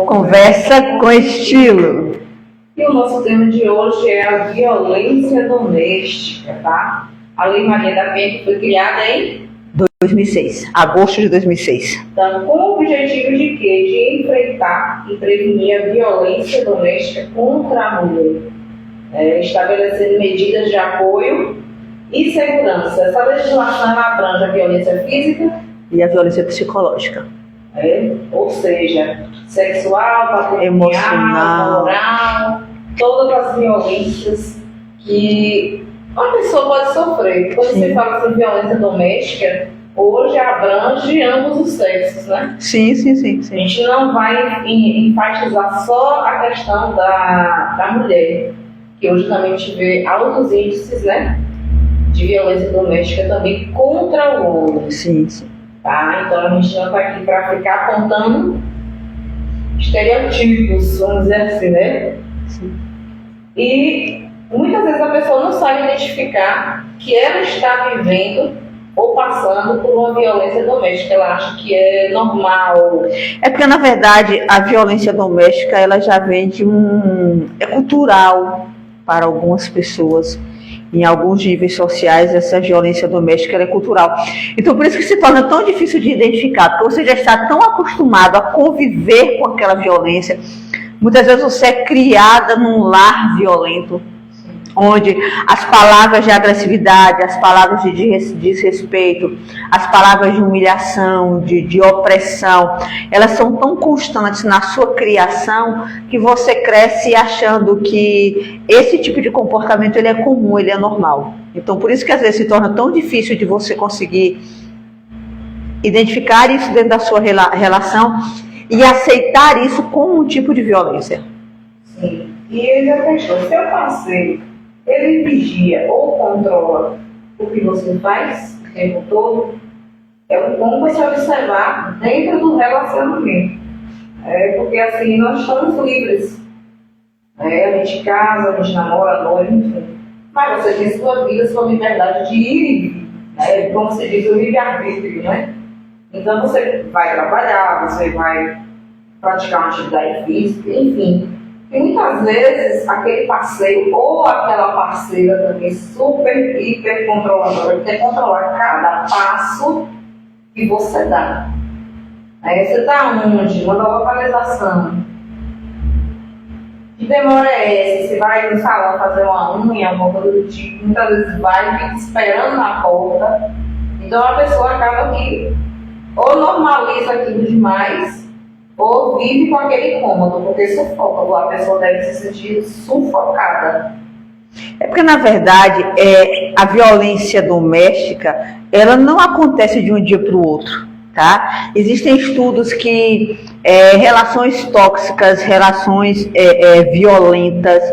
Conversa com estilo. E o nosso tema de hoje é a violência doméstica, tá? A Lei Maria da Penha, que foi criada em 2006, agosto de 2006. Então, com o objetivo de quê? De enfrentar e prevenir a violência doméstica contra a mulher, estabelecendo medidas de apoio e segurança. Essa legislação abrange a violência física e a violência psicológica. Ou seja, sexual, patrimonial, emocional, moral, todas as violências que uma pessoa pode sofrer. Quando se fala sobre violência doméstica, hoje abrange ambos os sexos, né? Sim. A gente não vai enfatizar só a questão da mulher, que hoje também a gente vê altos índices, né, de violência doméstica também contra o homem. Sim. Tá? Então a gente não está aqui para ficar apontando estereotipos, vamos dizer assim, né? Sim. E muitas vezes a pessoa não sabe identificar que ela está vivendo ou passando por uma violência doméstica. Ela acha que é normal. É porque, na verdade, a violência doméstica ela já vem é cultural para algumas pessoas. Em alguns níveis sociais, essa violência doméstica ela é cultural. Então, por isso que se torna tão difícil de identificar, porque você já está tão acostumado a conviver com aquela violência. Muitas vezes você é criada num lar violento, onde as palavras de agressividade, as palavras de desrespeito, as palavras de humilhação, de opressão, elas são tão constantes na sua criação que você cresce achando que esse tipo de comportamento ele é comum, ele é normal. Então, por isso que às vezes se torna tão difícil de você conseguir identificar isso dentro da sua relação e aceitar isso como um tipo de violência. Sim. E ele já pensou, se eu passei, ele vigia ou controla o que você faz o tempo todo, é bom você observar dentro do relacionamento. Porque assim nós estamos livres. A gente casa, a gente namora, noiva, enfim. Mas você tem sua vida, sua liberdade de ir e vir. Como se diz, o livre-arbítrio, né? Então você vai trabalhar, você vai praticar uma atividade física, enfim. E muitas vezes aquele parceiro ou aquela parceira também super, hiper controladora, quer controlar cada passo que você dá. Aí você está onde? Manda a localização. Que demora é essa? Você vai no salão fazer uma unha, alguma coisa do tipo, muitas vezes vai e fica esperando na porta. Então a pessoa acaba que ou normaliza aquilo demais, ou vive com aquele incômodo, porque sufoca, a pessoa deve se sentir sufocada. É porque, na verdade, a violência doméstica, ela não acontece de um dia para o outro, tá? Existem estudos que relações tóxicas, relações violentas,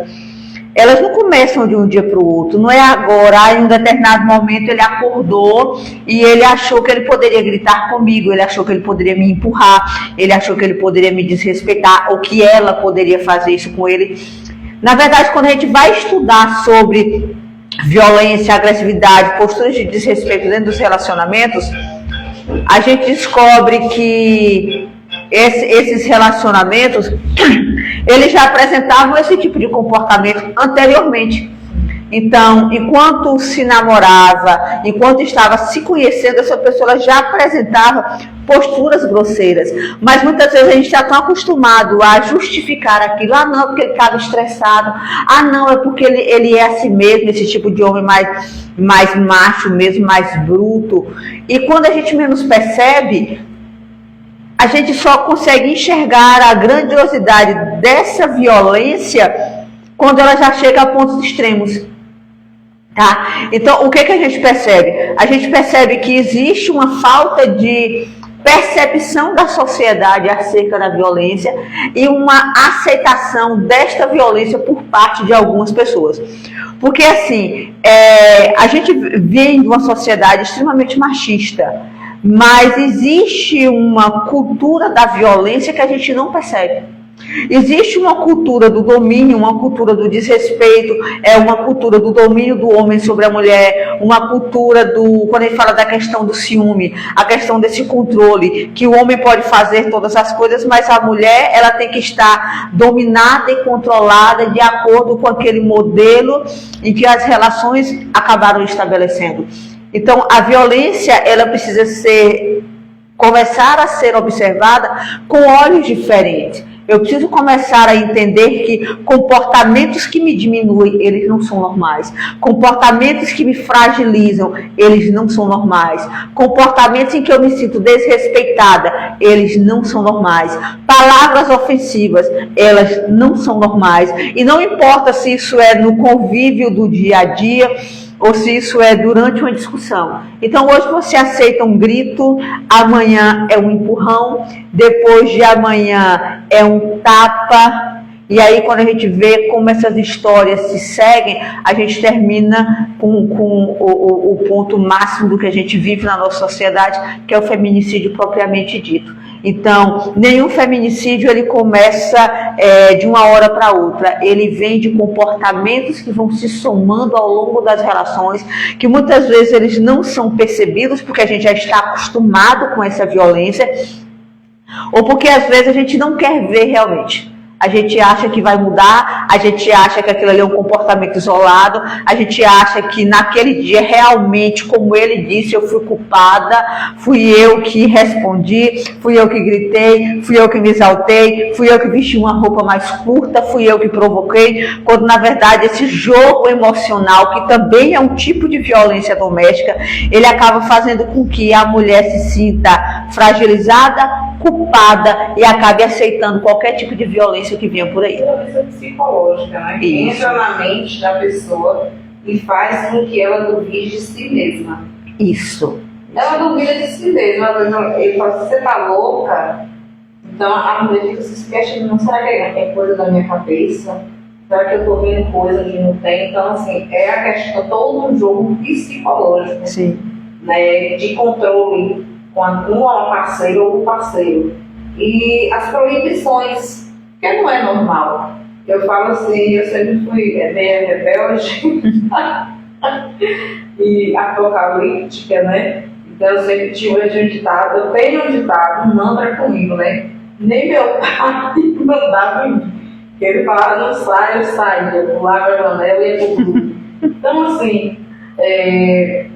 elas não começam de um dia para o outro, não é agora, em um determinado momento ele acordou e ele achou que ele poderia gritar comigo, ele achou que ele poderia me empurrar, ele achou que ele poderia me desrespeitar, ou que ela poderia fazer isso com ele. Na verdade, quando a gente vai estudar sobre violência, agressividade, posturas de desrespeito dentro dos relacionamentos, a gente descobre que esses relacionamentos eles já apresentavam esse tipo de comportamento anteriormente. Então, enquanto se namorava, enquanto estava se conhecendo, essa pessoa já apresentava posturas grosseiras. Mas muitas vezes a gente está tão acostumado a justificar aquilo. Ah, não, é porque ele estava estressado. Ah, não, é porque ele é assim mesmo, esse tipo de homem mais macho mesmo, mais bruto. E quando a gente menos percebe, a gente só consegue enxergar a grandiosidade dessa violência quando ela já chega a pontos extremos. Tá? Então, o que a gente percebe? A gente percebe que existe uma falta de percepção da sociedade acerca da violência e uma aceitação desta violência por parte de algumas pessoas. Porque, assim, a gente vem de uma sociedade extremamente machista, mas existe uma cultura da violência que a gente não percebe. Existe uma cultura do domínio, uma cultura do desrespeito, uma cultura do domínio do homem sobre a mulher, uma cultura quando a gente fala da questão do ciúme, a questão desse controle, que o homem pode fazer todas as coisas, mas a mulher, ela tem que estar dominada e controlada de acordo com aquele modelo em que as relações acabaram estabelecendo. Então, a violência, ela precisa começar a ser observada com olhos diferentes. Eu preciso começar a entender que comportamentos que me diminuem, eles não são normais. Comportamentos que me fragilizam, eles não são normais. Comportamentos em que eu me sinto desrespeitada, eles não são normais. Palavras ofensivas, elas não são normais. E não importa se isso é no convívio do dia a dia, ou se isso é durante uma discussão. Então hoje você aceita um grito, amanhã é um empurrão, depois de amanhã é um tapa, e aí quando a gente vê como essas histórias se seguem, a gente termina com o ponto máximo do que a gente vive na nossa sociedade, que é o feminicídio propriamente dito. Então, nenhum feminicídio ele começa de uma hora para outra. Ele vem de comportamentos que vão se somando ao longo das relações, que muitas vezes eles não são percebidos porque a gente já está acostumado com essa violência, ou porque às vezes a gente não quer ver realmente. A gente acha que vai mudar, a gente acha que aquilo ali é um comportamento isolado, a gente acha que naquele dia realmente, como ele disse, eu fui culpada, fui eu que respondi, fui eu que gritei, fui eu que me exaltei, fui eu que vesti uma roupa mais curta, fui eu que provoquei, quando na verdade esse jogo emocional, que também é um tipo de violência doméstica, ele acaba fazendo com que a mulher se sinta fragilizada, culpada e acabe aceitando qualquer tipo de violência que venha por aí. Violência psicológica, né? Que entra na mente da pessoa e faz com que ela duvide de si mesma. Isso. Ela duvida de si mesma. Ele fala, você tá louca? Então a mulher fica se questionando, será que é coisa da minha cabeça? Será que eu tô vendo coisa que não tem? Então, assim, é a questão, todo um jogo psicológico. Sim. Né, de controle com uma parceira ou um parceiro. E as proibições, que não é normal. Eu falo assim, eu sempre fui meio rebelde e apocalíptica, né? Então eu sempre tive um ditado, eu tenho um ditado, um mantra comigo, né? Nem meu pai mandava em mim. Ele falava, não sai, eu saio, eu pulava a janela e ia pro clube. Então, assim, é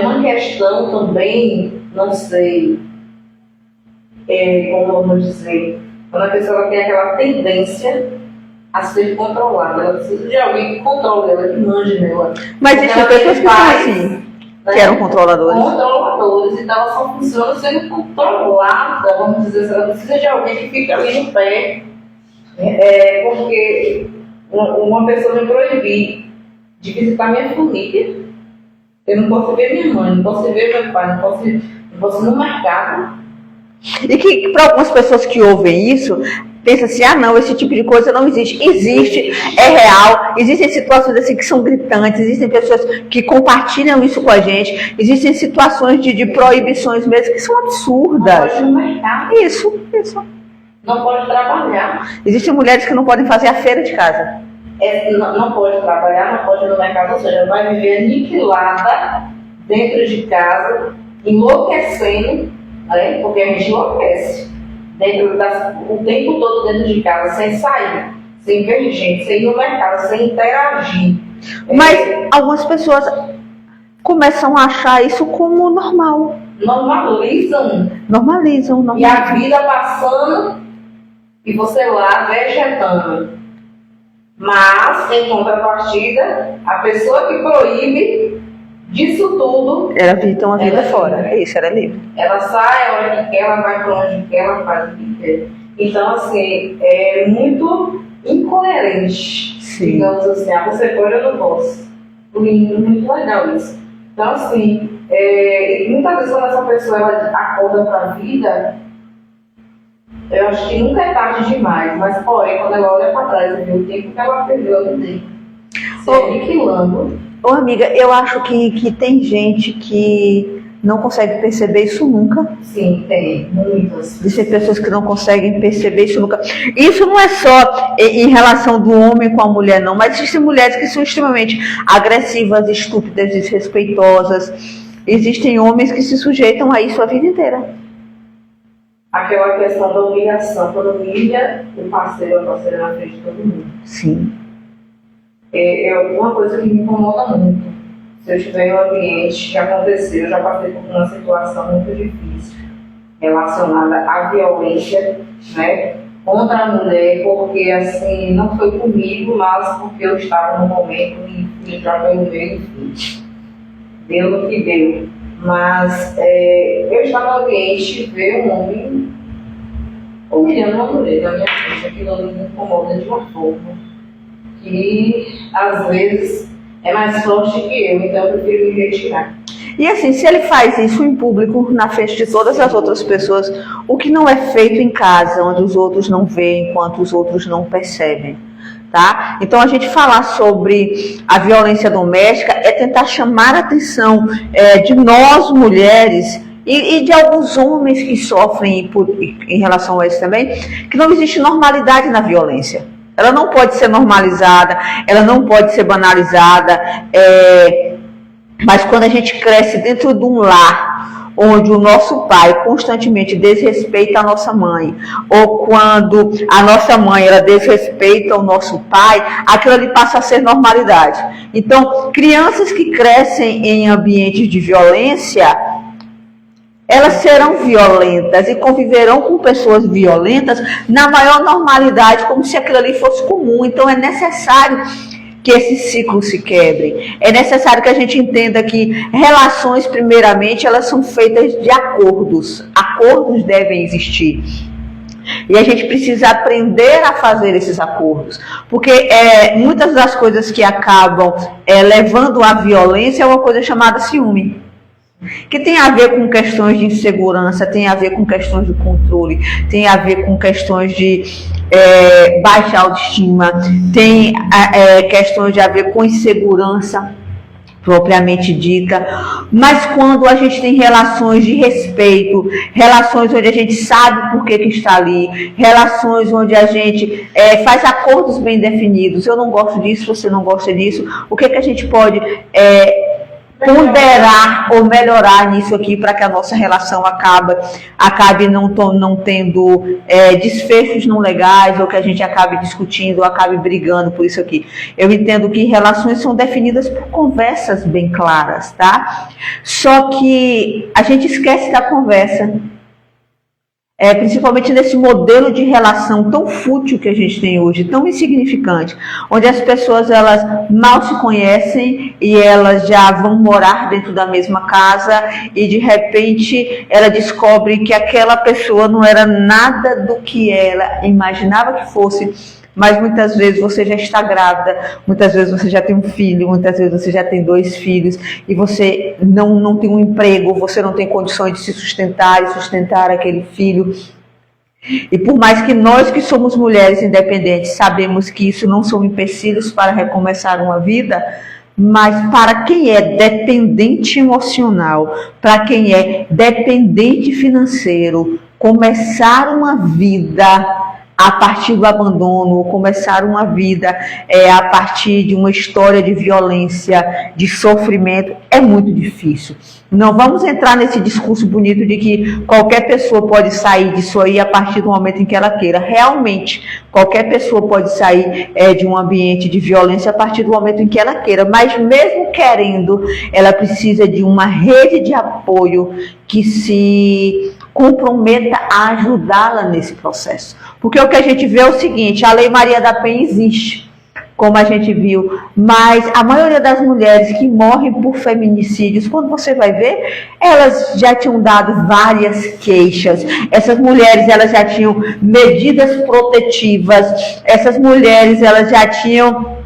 uma questão também, não sei, como vamos dizer, quando a pessoa tem aquela tendência a ser controlada, ela precisa de alguém que controle ela, que mande nela. Mas existem pessoas que são assim, né? Que eram controladores. Controladores, então ela só funciona sendo controlada, vamos dizer assim, ela precisa de alguém que fique ali no pé, porque uma pessoa me proibir de visitar minha família, eu não posso ver minha mãe, não posso ver meu pai, não posso ir no mercado. E que para algumas pessoas que ouvem isso, pensam assim, não, esse tipo de coisa não existe. Existe, é real, existem situações assim que são gritantes, existem pessoas que compartilham isso com a gente, existem situações de proibições mesmo que são absurdas. Não pode ir no mercado. Isso. Não pode trabalhar. Existem mulheres que não podem fazer a feira de casa. Não pode trabalhar, não pode ir no mercado, ou seja, vai viver aniquilada dentro de casa, enlouquecendo, né? Porque a gente enlouquece o tempo todo dentro de casa, sem sair, sem ver gente, sem ir no mercado, sem interagir. Mas algumas pessoas começam a achar isso como normal. Normalizam. Normalizam. E a vida passando e você lá vegetando. Mas, em contrapartida, a pessoa que proíbe disso tudo... Ela vive uma vida fora. É isso, ela é livre. Ela sai a hora que quer, ela vai para onde quer, ela faz o que quer. Então, assim, é muito incoerente. Sim. Digamos assim, você pode, eu não posso. Muito legal isso. Então, assim, muitas vezes quando essa pessoa ela acorda para a vida, eu acho que nunca é tarde demais, mas porém, quando ela olha para trás e vê o tempo que ela perdeu ali dentro, se aniquilando. Ô amiga, eu acho que tem gente que não consegue perceber isso nunca. Sim, tem muitas. Existem pessoas que não conseguem perceber isso nunca. Isso não é só em relação do homem com a mulher, não, mas existem mulheres que são extremamente agressivas, estúpidas, desrespeitosas. Existem homens que se sujeitam a isso a vida inteira. Aquela questão da humilhação, quando humilha o parceiro ou a parceira na frente de todo mundo. Sim. É uma coisa que me incomoda muito. Se eu estiver em um ambiente, já aconteceu, eu já passei por uma situação muito difícil relacionada à violência, né, contra a mulher, porque assim, não foi comigo, mas porque eu estava no momento e já foi no meio, enfim, deu no que deu. Mas eu estava no ambiente e ver um homem humilhando uma mulher na minha frente, aquilo me incomoda de uma forma que às vezes é mais forte que eu, então eu prefiro me retirar. E assim, se ele faz isso em público, na frente de todas as outras pessoas, o que não é feito em casa, onde os outros não veem, enquanto os outros não percebem, tá? Então a gente falar sobre a violência doméstica é tentar chamar a atenção de nós mulheres e de alguns homens que sofrem em relação a isso também, que não existe normalidade na violência. Ela não pode ser normalizada, ela não pode ser banalizada, mas quando a gente cresce dentro de um lar onde o nosso pai constantemente desrespeita a nossa mãe, ou quando a nossa mãe ela desrespeita o nosso pai, aquilo ali passa a ser normalidade. Então, crianças que crescem em ambientes de violência, elas serão violentas e conviverão com pessoas violentas na maior normalidade, como se aquilo ali fosse comum. Então é necessário que esses ciclos se quebrem. É necessário que a gente entenda que relações, primeiramente, elas são feitas de acordos. Acordos devem existir. E a gente precisa aprender a fazer esses acordos. Porque muitas das coisas que acabam levando à violência é uma coisa chamada ciúme, que tem a ver com questões de insegurança, tem a ver com questões de controle, tem a ver com questões de baixa autoestima, tem questões de a ver com insegurança propriamente dita. Mas quando a gente tem relações de respeito, relações onde a gente sabe por que está ali, relações onde a gente faz acordos bem definidos, eu não gosto disso, você não gosta disso, o que a gente pode ponderar ou melhorar nisso aqui para que a nossa relação acabe não tendo desfechos não legais, ou que a gente acabe discutindo ou acabe brigando por isso aqui. Eu entendo que relações são definidas por conversas bem claras, tá? Só que a gente esquece da conversa. Principalmente nesse modelo de relação tão fútil que a gente tem hoje, tão insignificante, onde as pessoas elas mal se conhecem e elas já vão morar dentro da mesma casa e de repente ela descobre que aquela pessoa não era nada do que ela imaginava que fosse. Mas muitas vezes você já está grávida, muitas vezes você já tem um filho, muitas vezes você já tem 2 filhos e você não tem um emprego, você não tem condições de se sustentar e sustentar aquele filho. E por mais que nós que somos mulheres independentes sabemos que isso não são empecilhos para recomeçar uma vida, mas para quem é dependente emocional, para quem é dependente financeiro, começar uma vida a partir do abandono, ou começar uma vida a partir de uma história de violência, de sofrimento, é muito difícil. Não vamos entrar nesse discurso bonito de que qualquer pessoa pode sair disso aí a partir do momento em que ela queira. Realmente, qualquer pessoa pode sair de um ambiente de violência a partir do momento em que ela queira, mas mesmo querendo, ela precisa de uma rede de apoio que se comprometa a ajudá-la nesse processo. Porque o que a gente vê é o seguinte: a Lei Maria da Penha existe, como a gente viu, mas a maioria das mulheres que morrem por feminicídios, quando você vai ver, elas já tinham dado várias queixas, essas mulheres elas já tinham medidas protetivas, essas mulheres elas já tinham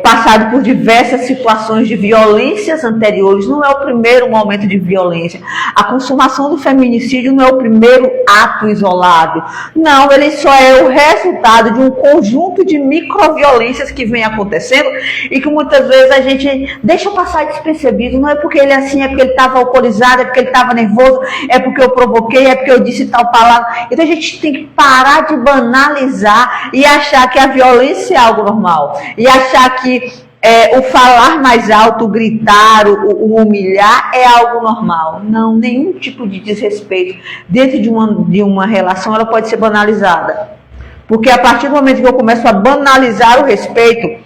passado por diversas situações de violências anteriores, não é o primeiro momento de violência. A consumação do feminicídio não é o primeiro ato isolado. Não, ele só é o resultado de um conjunto de microviolências que vem acontecendo e que muitas vezes a gente deixa passar despercebido. Não é porque ele é assim, é porque ele estava alcoolizado, é porque ele estava nervoso, é porque eu provoquei, é porque eu disse tal palavra. Então a gente tem que parar de banalizar e achar que a violência é algo normal. E achar que o falar mais alto, o gritar, o humilhar é algo normal. Não, nenhum tipo de desrespeito dentro de uma relação ela pode ser banalizada. Porque a partir do momento que eu começo a banalizar o respeito,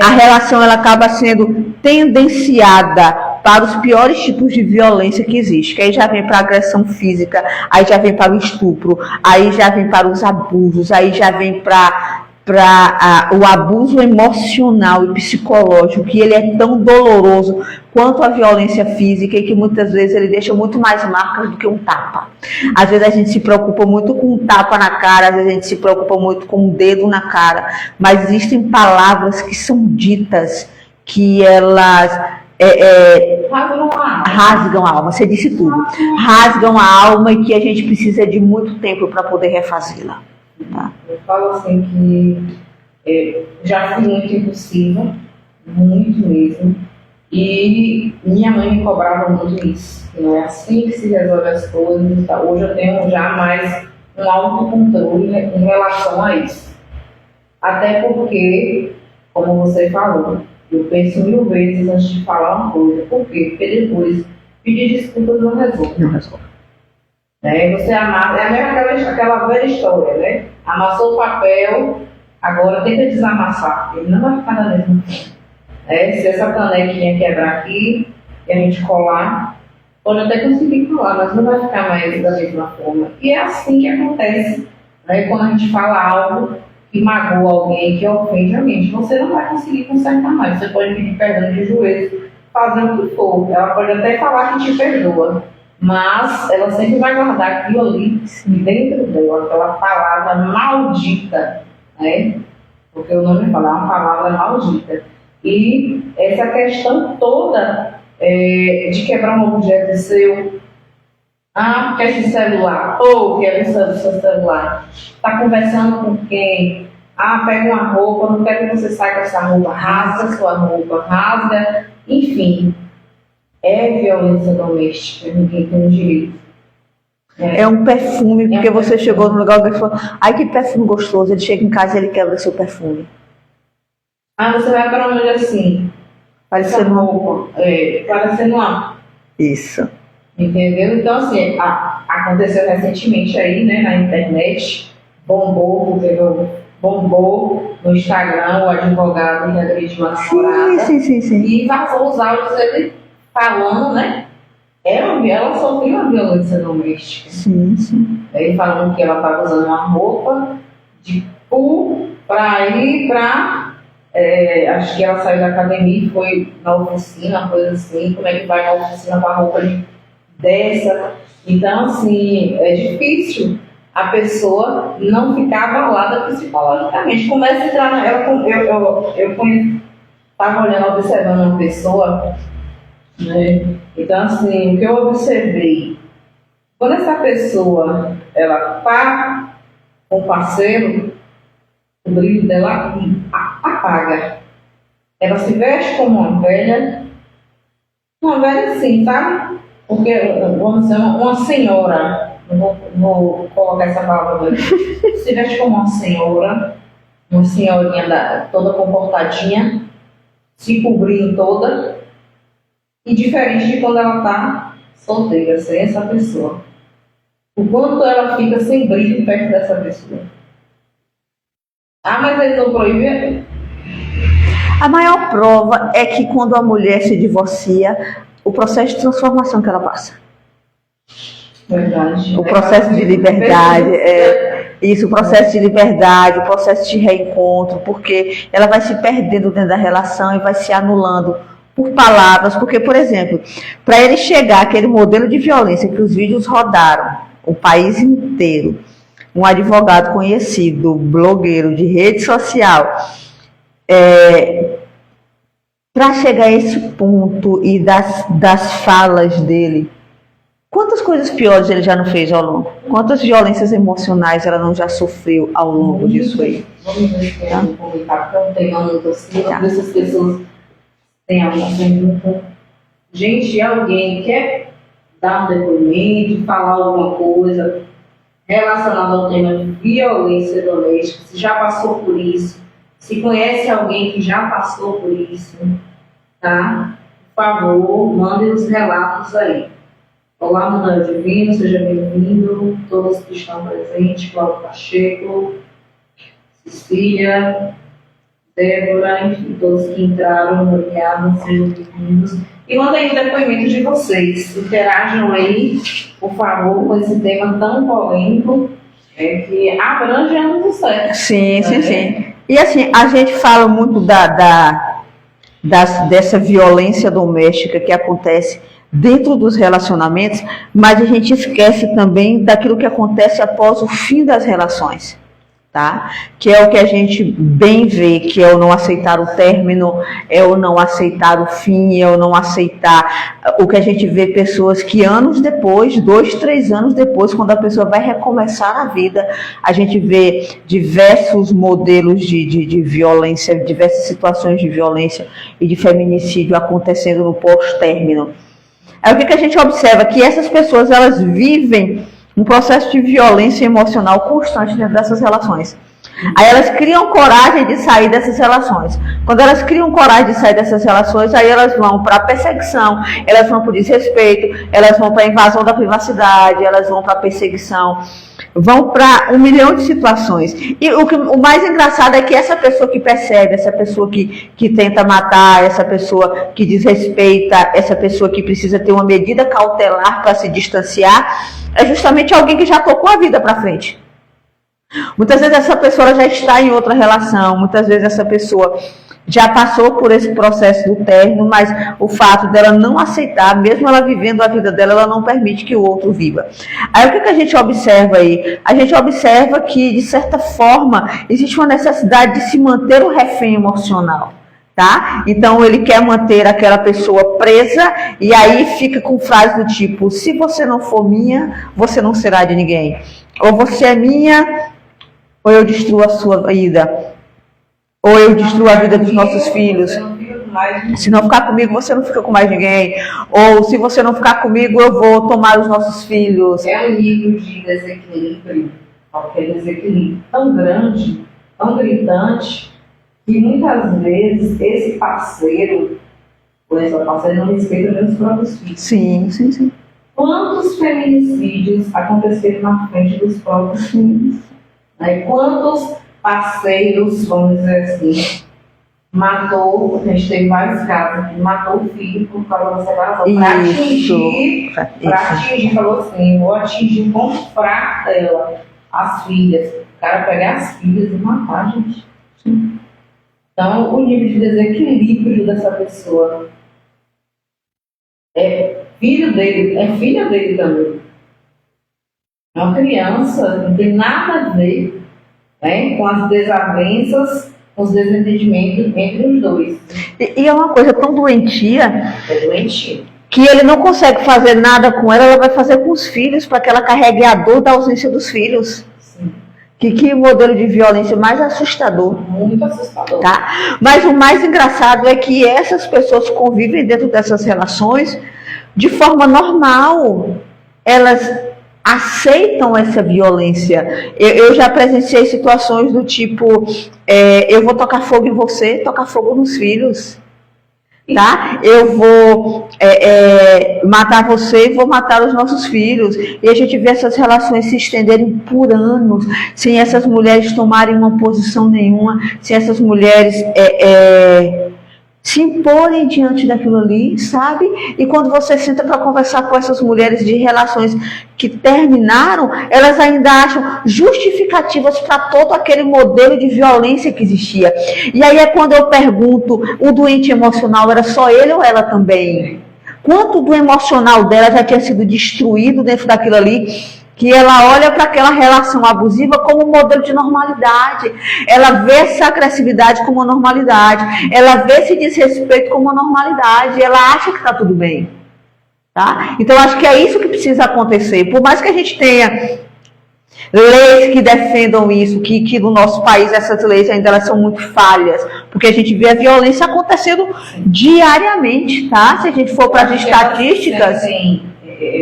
a relação ela acaba sendo tendenciada para os piores tipos de violência que existe, que aí já vem para a agressão física, aí já vem para o estupro, aí já vem para os abusos, aí já vem para o abuso emocional e psicológico, que ele é tão doloroso quanto a violência física e que muitas vezes ele deixa muito mais marcas do que um tapa. Às vezes a gente se preocupa muito com um tapa na cara, às vezes a gente se preocupa muito com um dedo na cara, mas existem palavras que são ditas que elas rasgam a alma, você disse tudo, rasgam a alma e que a gente precisa de muito tempo para poder refazê-la. Tá? Eu falo assim que já fui muito impulsiva, muito mesmo, e minha mãe me cobrava muito isso. Não é assim que se resolve as coisas. Tá? Hoje eu tenho já mais um autocontrole em relação a isso. Até porque, como você falou, eu penso 1000 vezes antes de falar uma coisa. Por quê? Porque depois pedir desculpas não resolve. Não resolve. Você amassa, é a mesma aquela velha história, né? Amassou o papel, agora tenta desamassar, ele não vai ficar da mesma forma. Se essa canequinha quebrar aqui e a gente colar, pode até conseguir colar, mas não vai ficar mais da mesma forma. E é assim que acontece, né? Quando a gente fala algo que magoa alguém, que ofende alguém, você não vai conseguir consertar mais. Você pode pedir perdão de joelhos, fazer o que for. Ela pode até falar que te perdoa, mas ela sempre vai guardar aquilo ali dentro dela, aquela palavra maldita, né? Porque o nome fala, é uma palavra maldita. E essa questão toda de quebrar um objeto seu, porque esse celular, quer o seu celular, está conversando com quem? Pega uma roupa, não quero que você saia com essa roupa, rasga sua roupa, rasga, enfim. É violência doméstica, ninguém tem o direito. É um perfume, porque você chegou no lugar e falou, ai que perfume gostoso, ele chega em casa e ele quebra seu perfume. Você vai para onde assim? Parecendo uma roupa. Parecendo uma. Isso. Entendeu? Então, assim, aconteceu recentemente aí, né, na internet, bombou no Instagram o advogado que agrediu uma namorada. Sim. E vazou os áudios dele falando, né? Ela sofreu uma violência doméstica. Sim. Ele falando que ela estava usando uma roupa de cu para ir para. Acho que ela saiu da academia e foi na oficina, uma coisa assim. Como é que vai na oficina com a roupa dessa? Então, assim, é difícil a pessoa não ficar abalada psicologicamente. Começa a entrar. Eu estava olhando, observando uma pessoa. Né? Então, assim, o que eu observei, quando essa pessoa ela tá com o parceiro, o brilho dela apaga. Ela se veste como uma velha assim, sabe? Porque, vamos dizer, uma senhora, não vou colocar essa palavra aqui, se veste como uma senhorinha toda comportadinha, se cobrindo toda. E diferente de quando ela está solteira, sem essa pessoa. O quanto ela fica sem brilho perto dessa pessoa. Mas ele não proíbe. A maior prova é que quando a mulher se divorcia, o processo de transformação que ela passa. Verdade. O processo de liberdade, o processo de liberdade, o processo de reencontro, porque ela vai se perdendo dentro da relação e vai se anulando por palavras, porque, por exemplo, para ele chegar àquele modelo de violência que os vídeos rodaram o país inteiro, um advogado conhecido, blogueiro de rede social, para chegar a esse ponto e das falas dele, quantas coisas piores ele já não fez ao longo? Quantas violências emocionais ela não já sofreu ao longo disso aí? Vamos publicar, porque eu não tenho muito assim, essas pessoas têm alguma pergunta. Gente, alguém quer dar um depoimento, falar alguma coisa relacionada ao tema de violência doméstica, se já passou por isso, se conhece alguém que já passou por isso, tá? Por favor, mandem os relatos aí. Olá, Manuel Divino, seja bem-vindo. Todos que estão presentes, Cláudio Pacheco, Cecília, Débora, enfim, todos que entraram, obrigada, sejam bem-vindos. E mandem o depoimento de vocês. Interajam aí, por favor, com esse tema tão polêmico, que abrange anos do século. Sim, sim, sim. E assim, a gente fala muito dessa violência doméstica que acontece dentro dos relacionamentos, mas a gente esquece também daquilo que acontece após o fim das relações, tá? Que é o que a gente bem vê, que é o não aceitar o término, é o não aceitar o fim, é o não aceitar o que a gente vê pessoas que anos depois, 2, 3 anos depois, quando a pessoa vai recomeçar a vida, a gente vê diversos modelos de violência, diversas situações de violência e de feminicídio acontecendo no pós-término. Aí o que a gente observa? Que essas pessoas, elas vivem um processo de violência emocional constante dentro dessas relações. Aí elas criam coragem de sair dessas relações. Quando elas criam coragem de sair dessas relações, aí elas vão para a perseguição, elas vão para o desrespeito, elas vão para a invasão da privacidade, elas vão para a perseguição, vão para 1 milhão de situações. E o mais engraçado é que essa pessoa que persegue, essa pessoa que tenta matar, essa pessoa que desrespeita, essa pessoa que precisa ter uma medida cautelar para se distanciar, é justamente alguém que já tocou a vida para frente. Muitas vezes essa pessoa já está em outra relação, muitas vezes essa pessoa já passou por esse processo do término, mas o fato dela não aceitar, mesmo ela vivendo a vida dela, ela não permite que o outro viva. Aí o que a gente observa aí? A gente observa que, de certa forma, existe uma necessidade de se manter o refém emocional. Tá? Então ele quer manter aquela pessoa presa e aí fica com frases do tipo: se você não for minha, você não será de ninguém. Ou você é minha, ou eu destruo a sua vida. Ou eu destruo a vida dos nossos filhos. Se não ficar comigo, você não fica com mais ninguém. Ou se você não ficar comigo, eu vou tomar os nossos filhos. É um nível de desequilíbrio, qualquer desequilíbrio tão grande, tão gritante, que muitas vezes esse parceiro, ou essa parceira, não respeita nem os próprios filhos. Sim, sim, sim. Quantos feminicídios aconteceram na frente dos próprios filhos? Quantos parceiros, vamos dizer assim, matou, a gente teve vários casos, que matou o filho por causa da separação. Para atingir, falou assim, vou atingir o ponto fraco dela, as filhas. O cara pegar as filhas e matar, gente. Então, o nível de desequilíbrio dessa pessoa é filho dele, é filha dele também. É uma criança, não tem nada a ver, né, com as desavenças, com os desentendimentos entre os dois. E é uma coisa tão doentia. É doentia. Que ele não consegue fazer nada com ela vai fazer com os filhos, para que ela carregue a dor da ausência dos filhos. Sim. Que modelo de violência mais assustador. Muito assustador. Tá? Mas o mais engraçado é que essas pessoas convivem dentro dessas relações de forma normal. Elas aceitam essa violência. Eu já presenciei situações do tipo, eu vou tocar fogo em você, tocar fogo nos filhos. Tá? Eu vou matar você e vou matar os nossos filhos. E a gente vê essas relações se estenderem por anos, sem essas mulheres tomarem uma posição nenhuma, sem essas mulheres se imporem diante daquilo ali, sabe? E quando você senta para conversar com essas mulheres de relações que terminaram, elas ainda acham justificativas para todo aquele modelo de violência que existia. E aí é quando eu pergunto, o doente emocional era só ele ou ela também? Quanto do emocional dela já tinha sido destruído dentro daquilo ali, que ela olha para aquela relação abusiva como um modelo de normalidade, ela vê essa agressividade como normalidade, ela vê esse desrespeito como normalidade, ela acha que está tudo bem, tá? Então acho que é isso que precisa acontecer. Por mais que a gente tenha leis que defendam isso, que no nosso país essas leis ainda elas são muito falhas, porque a gente vê a violência acontecendo diariamente, tá? Se a gente for para as estatísticas...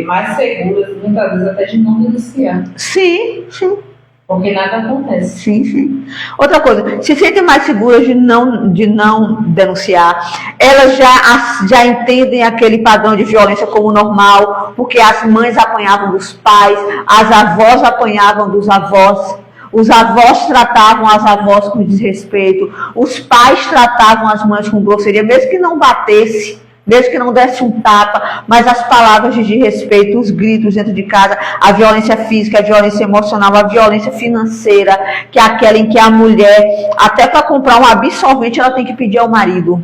mais seguras, muitas vezes até de não denunciar. Sim, sim. Porque nada acontece. Sim, sim. Outra coisa, se sentem mais seguras de não denunciar, elas já entendem aquele padrão de violência como normal, porque as mães apanhavam dos pais, as avós apanhavam dos avós, os avós tratavam as avós com desrespeito, os pais tratavam as mães com grosseria, mesmo que não batesse, mesmo que não desse um tapa, mas as palavras de desrespeito, os gritos dentro de casa, a violência física, a violência emocional, a violência financeira, que é aquela em que a mulher, até para comprar um absorvente, ela tem que pedir ao marido,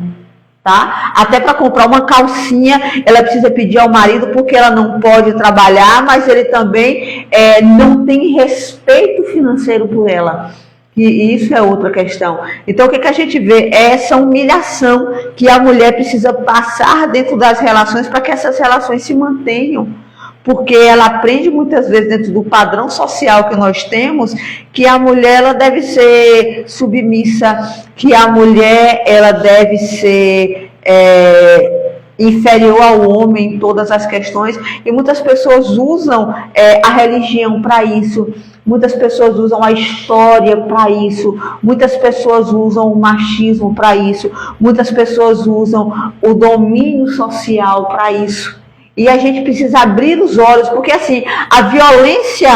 tá? Até para comprar uma calcinha, ela precisa pedir ao marido, porque ela não pode trabalhar, mas ele também não tem respeito financeiro por ela. E isso é outra questão. Então, o que a gente vê é essa humilhação que a mulher precisa passar dentro das relações para que essas relações se mantenham. Porque ela aprende muitas vezes dentro do padrão social que nós temos que a mulher ela deve ser submissa, que a mulher ela deve ser inferior ao homem em todas as questões. E muitas pessoas usam a religião para isso. Muitas pessoas usam a história para isso, muitas pessoas usam o machismo para isso, muitas pessoas usam o domínio social para isso. E a gente precisa abrir os olhos, porque assim, a violência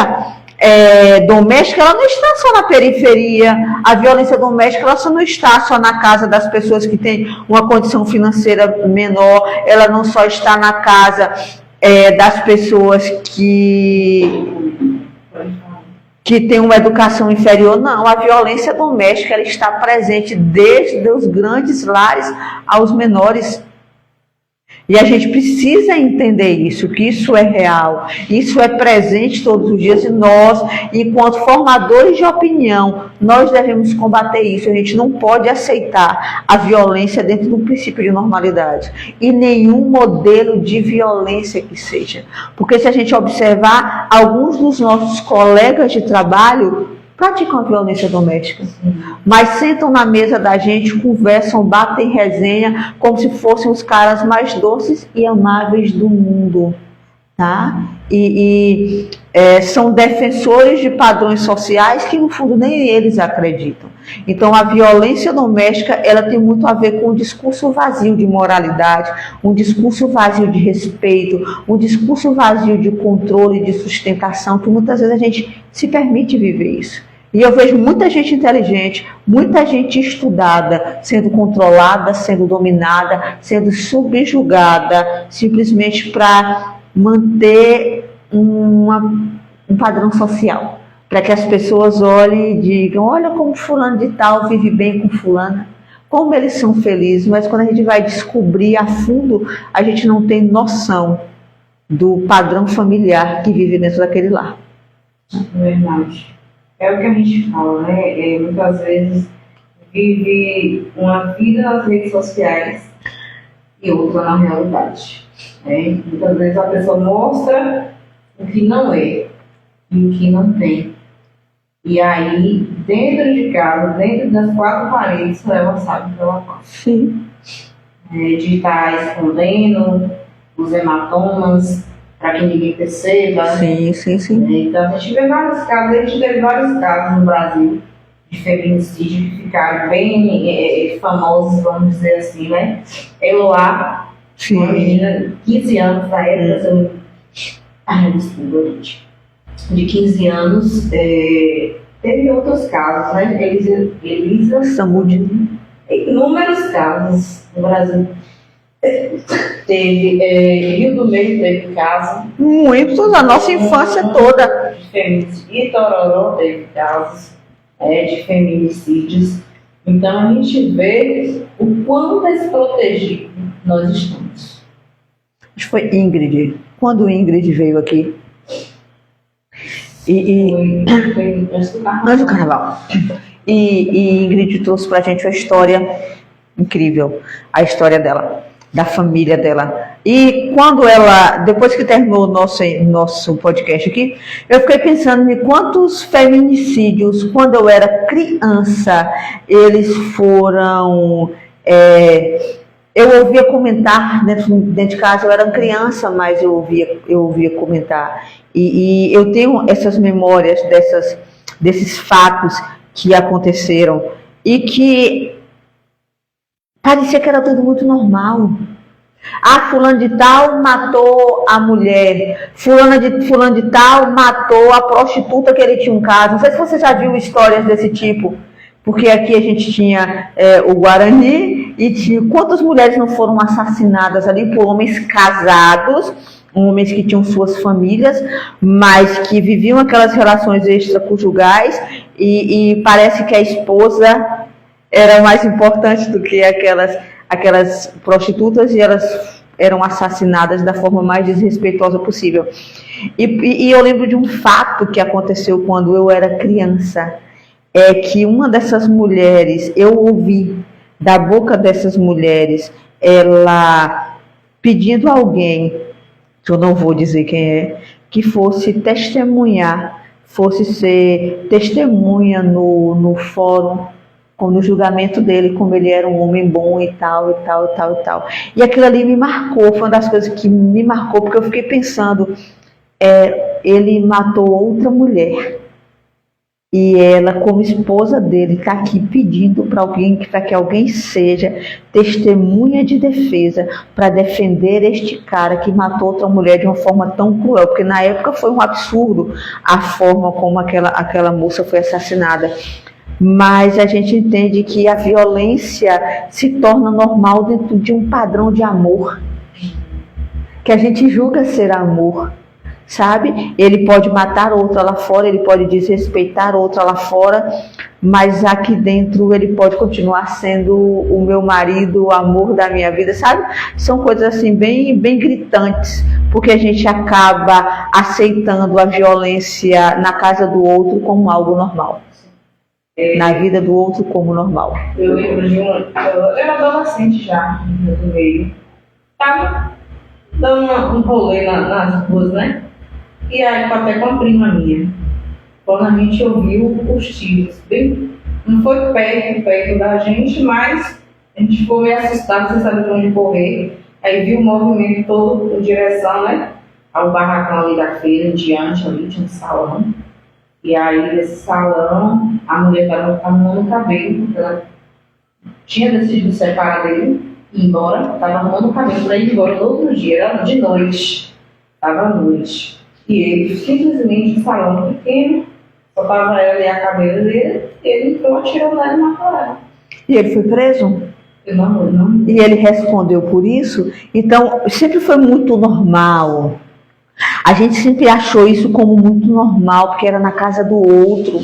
doméstica, ela não está só na periferia, a violência doméstica, ela só não está só na casa das pessoas que têm uma condição financeira menor, ela não só está na casa das pessoas que tem uma educação inferior, não. A violência doméstica ela está presente desde os grandes lares aos menores. E a gente precisa entender isso, que isso é real, isso é presente todos os dias e nós, enquanto formadores de opinião, nós devemos combater isso. A gente não pode aceitar a violência dentro do princípio de normalidade e nenhum modelo de violência que seja. Porque se a gente observar, alguns dos nossos colegas de trabalho praticam a violência doméstica, mas sentam na mesa da gente, conversam, batem resenha, como se fossem os caras mais doces e amáveis do mundo, tá? São defensores de padrões sociais que no fundo nem eles acreditam. Então a violência doméstica ela tem muito a ver com um discurso vazio de moralidade, um discurso vazio de respeito, um discurso vazio de controle, de sustentação, que muitas vezes a gente se permite viver isso. E eu vejo muita gente inteligente, muita gente estudada, sendo controlada, sendo dominada, sendo subjugada, simplesmente para manter um padrão social. Para que as pessoas olhem e digam, olha como fulano de tal vive bem com fulana, como eles são felizes, mas quando a gente vai descobrir a fundo, a gente não tem noção do padrão familiar que vive dentro daquele lar. Verdade. É o que a gente fala, né? Muitas vezes vive uma vida nas redes sociais e outra na realidade. Muitas vezes a pessoa mostra o que não é e o que não tem. E aí, dentro de casa, dentro das quatro paredes, ela sabe o que ela faz. Sim. De estar escondendo os hematomas para que ninguém perceba. Sim, sim, sim. Então a gente vê vários casos, a gente teve vários casos no Brasil de feminicídio que ficaram bem famosos, vamos dizer assim, né? Eloá, uma menina de 15 anos, na época, desculpa, gente. De 15 anos, teve outros casos, né? Elisa Samud, inúmeros casos no Brasil. Teve Rio do Meio, teve caso. Muitos, a nossa infância toda. De feminicídio. Itororó teve casos de feminicídios. Então a gente vê o quanto desprotegido nós estamos. Acho que foi Ingrid. Quando Ingrid veio aqui, Foi antes do carnaval. Antes do carnaval. E Ingrid trouxe pra gente uma história incrível, a história dela, da família dela. E quando ela, depois que terminou o nosso podcast aqui, eu fiquei pensando em quantos feminicídios, quando eu era criança, eles foram... eu ouvia comentar dentro de casa, eu era criança, mas eu ouvia comentar. E eu tenho essas memórias desses fatos que aconteceram e que parecia que era tudo muito normal. Ah, fulano de tal matou a mulher, fulano de tal matou a prostituta que ele tinha um caso. Não sei se você já viu histórias desse tipo, porque aqui a gente tinha o Guarani e tinha quantas mulheres não foram assassinadas ali por homens casados, homens que tinham suas famílias, mas que viviam aquelas relações extraconjugais e parece que a esposa era mais importante do que aquelas prostitutas e elas eram assassinadas da forma mais desrespeitosa possível. E eu lembro de um fato que aconteceu quando eu era criança, é que uma dessas mulheres, eu ouvi da boca dessas mulheres, ela pedindo a alguém, que eu não vou dizer quem é, que fosse testemunhar, fosse ser testemunha no fórum, no julgamento dele, como ele era um homem bom e tal, e tal, e tal, e tal. E aquilo ali me marcou, foi uma das coisas que me marcou, porque eu fiquei pensando, ele matou outra mulher, e ela, como esposa dele, está aqui pedindo para que alguém seja testemunha de defesa para defender este cara que matou outra mulher de uma forma tão cruel, porque na época foi um absurdo a forma como aquela moça foi assassinada. Mas a gente entende que a violência se torna normal dentro de um padrão de amor, que a gente julga ser amor, sabe? Ele pode matar outra lá fora, ele pode desrespeitar outra lá fora, mas aqui dentro ele pode continuar sendo o meu marido, o amor da minha vida, sabe? São coisas assim bem, bem gritantes, porque a gente acaba aceitando a violência na casa do outro como algo normal. Na vida do outro como normal. Eu lembro de eu era adolescente já, no meio. Tava dando um rolê nas ruas, né? E aí até com a prima minha. Quando a gente ouviu os tiros, bem, não foi perto da gente, mas a gente ficou meio assustado, sem saber de onde correr. Aí viu o movimento todo em direção, né? Ao barracão ali da feira, em diante ali, tinha um salão. E aí, nesse salão, a mulher estava arrumando o cabelo, porque ela tinha decidido separar dele e ir embora. Estava arrumando o cabelo para ir embora no outro dia, era de noite. Estava à noite. E ele, simplesmente, no salão pequeno, só estava ela e a cabeleira, ele entrou, atirou nela e matou ela. E ele foi preso? Não. E ele respondeu por isso? Então, sempre foi muito normal. A gente sempre achou isso como muito normal, porque era na casa do outro.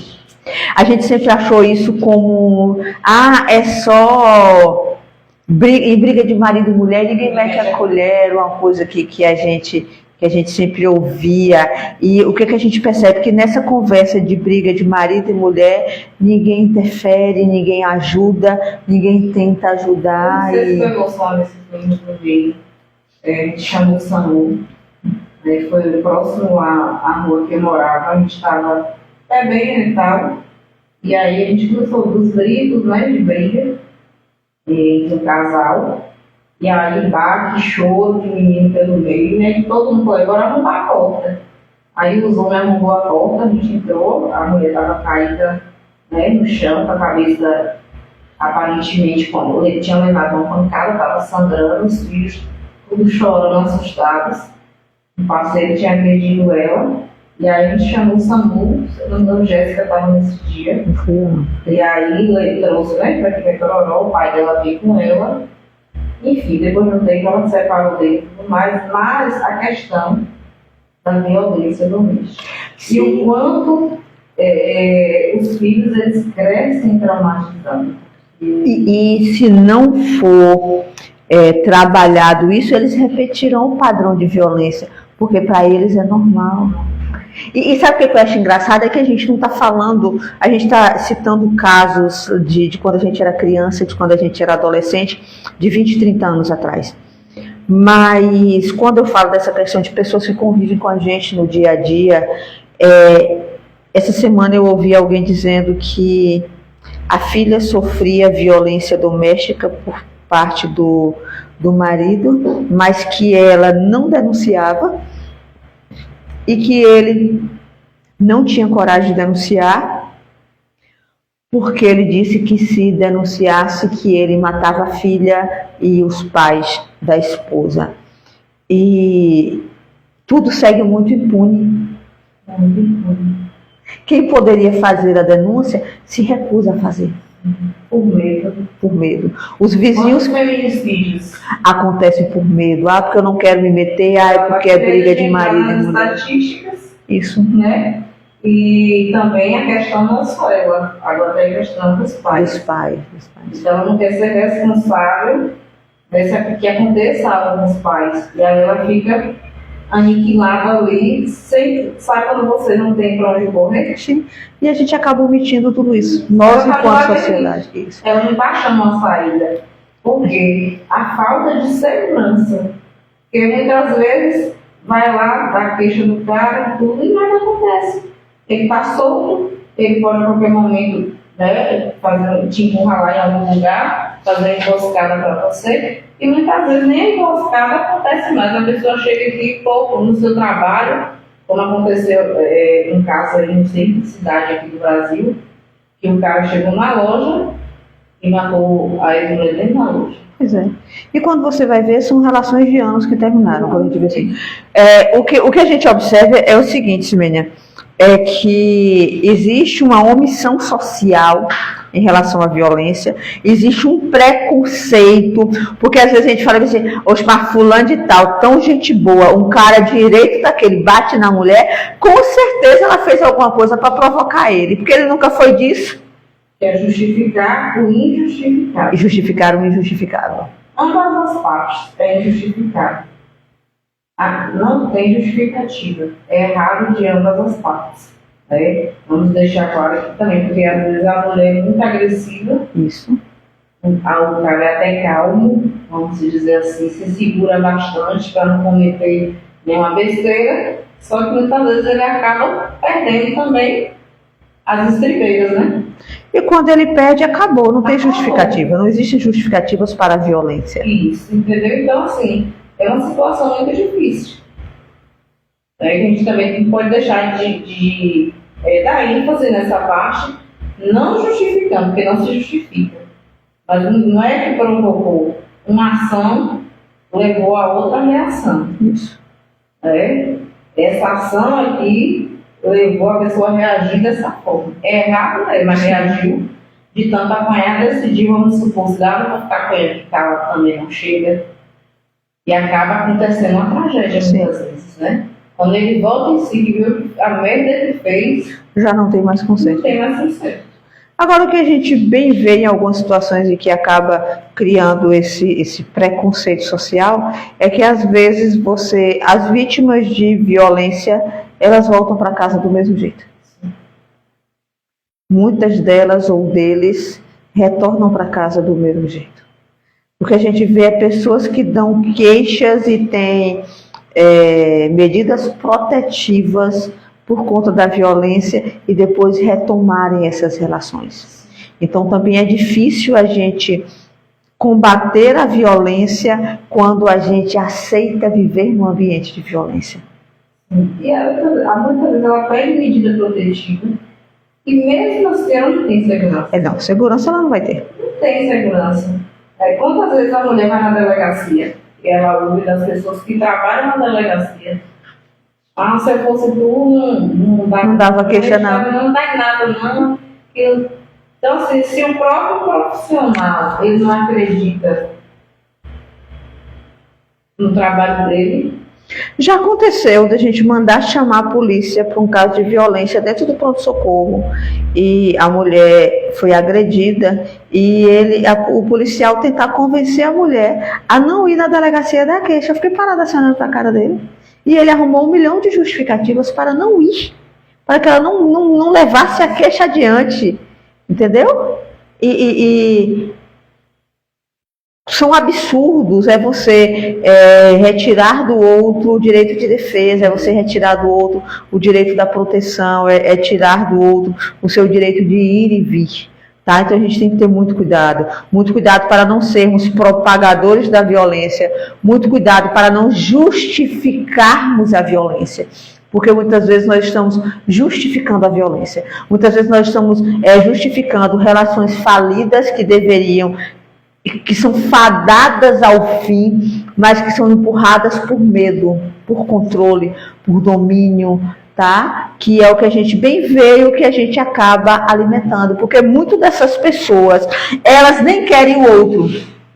A gente sempre achou isso como, é só briga de marido e mulher, ninguém mete a colher, uma coisa que a gente sempre ouvia. E o que a gente percebe? Que nessa conversa de briga de marido e mulher, ninguém interfere, ninguém ajuda, ninguém tenta ajudar. Não sei se foi emocional nesse filme que eu vi. A gente chamou o SAMU. Foi próximo à rua que eu morava, a gente estava bebendo e tal, e aí a gente começou dos gritos, né, de briga de um casal, e aí bate, choro de menino pelo meio, né, e todo mundo falou, agora arrumar a porta. Aí os homens arrumou a porta, a gente entrou, a mulher estava caída, né, no chão, com a cabeça aparentemente, como ele tinha levado uma pancada, estava sangrando, os filhos tudo chorando, assustados. O parceiro tinha agredido ela, e aí a gente chamou o SAMU, se não me engano, Jéssica estava nesse dia. E aí ele trouxe, né, para que Tororó, o pai dela veio com ela. Enfim, depois de um tempo ela se separou dele, mas a questão da violência doméstica. E o quanto os filhos eles crescem traumatizando. E se não for trabalhado isso, eles repetirão o padrão de violência, porque para eles é normal. E sabe o que eu acho engraçado? É que a gente não está falando, a gente está citando casos de quando a gente era criança, de quando a gente era adolescente, de 20, 30 anos atrás. Mas quando eu falo dessa questão de pessoas que convivem com a gente no dia a dia, essa semana eu ouvi alguém dizendo que a filha sofria violência doméstica por parte do marido, mas que ela não denunciava e que ele não tinha coragem de denunciar, porque ele disse que se denunciasse que ele matava a filha e os pais da esposa. E tudo segue muito impune. Muito impune. Quem poderia fazer a denúncia se recusa a fazer. Por medo. Por medo. Os vizinhos acontecem por medo. Ah, porque eu não quero me meter. Ah, é porque é briga de marido e mulher. Estatísticas. Isso. Né? E também a questão não só ela, agora tem a questão dos pais. Dos pais. Então ela não quer ser responsável que aconteça algo com os pais. E aí ela fica aniquilada ali, sabe quando você não tem para onde correr? Sim. E a gente acaba omitindo tudo isso. Nós, enquanto sociedade. Isso. Ela não baixa uma saída. Por quê? A falta de segurança. Porque muitas vezes vai lá, dá a queixa do cara, tudo, e nada acontece. Ele está solto, ele pode a qualquer momento, né, te empurrar lá em algum lugar, fazer uma emboscada para você, e muitas vezes nem a emboscada acontece mais. A pessoa chega aqui pouco no seu trabalho, como aconteceu um caso aí no centro de cidade aqui do Brasil, que o cara chegou na loja e matou a ex-mulher dentro da loja. Pois é. E quando você vai ver, são relações de anos que terminaram, quando a gente vê assim. O que a gente observa é o seguinte, Simênia, é que existe uma omissão social em relação à violência, existe um preconceito, porque às vezes a gente fala assim, mas fulano de tal, tão gente boa, um cara direito daquele bate na mulher, com certeza ela fez alguma coisa para provocar ele, porque ele nunca foi disso. É justificar o injustificável. E justificar o injustificável. Ambas as partes é injustificável. Não tem justificativa. É errado de ambas as partes. Né? Vamos deixar claro aqui também, porque às vezes a mulher é muito agressiva. Isso. O cara é até calmo, vamos dizer assim, se segura bastante para não cometer nenhuma besteira, só que muitas vezes ele acaba perdendo também as estribeiras, né? E quando ele perde, acabou, não tem justificativa, não existem justificativas para a violência. Isso, entendeu? Então, assim, é uma situação muito difícil. Que a gente também não pode deixar de dar ênfase nessa parte, não justificando, porque não se justifica. Mas não é que provocou uma ação, levou a outra reação. Isso. Essa ação aqui levou a pessoa a reagir dessa forma. É errado, mas reagiu. De tanto apanhar, decidiu, vamos supor, se dava para ficar com ele, que ela também não chega. E acaba acontecendo uma tragédia muitas vezes, né? Quando ele volta em si, que viu a merda que ele fez, já não tem mais conserto. Não tem mais conserto. Agora, o que a gente bem vê em algumas situações e que acaba criando esse preconceito social é que, às vezes, as vítimas de violência, elas voltam para casa do mesmo jeito. Muitas delas ou deles retornam para casa do mesmo jeito. O que a gente vê é pessoas que dão queixas e têm medidas protetivas por conta da violência e depois retomarem essas relações. Então também é difícil a gente combater a violência quando a gente aceita viver num ambiente de violência. E muitas vezes ela pede medida protetiva e mesmo assim ela não tem segurança. Não, segurança ela não vai ter. Não tem segurança. Quantas vezes a mulher vai na delegacia e ela ouve das pessoas que trabalham na delegacia: se eu fosse tu, não dava queixa não. Não dá nada não. Então assim, se o próprio profissional ele não acredita no trabalho dele. Já aconteceu da gente mandar chamar a polícia para um caso de violência dentro do pronto-socorro e a mulher foi agredida e o policial tentar convencer a mulher a não ir na delegacia da queixa. Eu fiquei parada assim olhando para a cara dele. E ele arrumou 1 milhão de justificativas para não ir, para que ela não levasse a queixa adiante, entendeu? E são absurdos, é você retirar do outro o direito de defesa, é você retirar do outro o direito da proteção, é tirar do outro o seu direito de ir e vir. Tá? Então a gente tem que ter muito cuidado para não sermos propagadores da violência, muito cuidado para não justificarmos a violência, porque muitas vezes nós estamos justificando a violência, muitas vezes nós estamos justificando relações falidas que são fadadas ao fim, mas que são empurradas por medo, por controle, por domínio, tá? Que é o que a gente bem vê e o que a gente acaba alimentando, porque muitas dessas pessoas, elas nem querem o outro,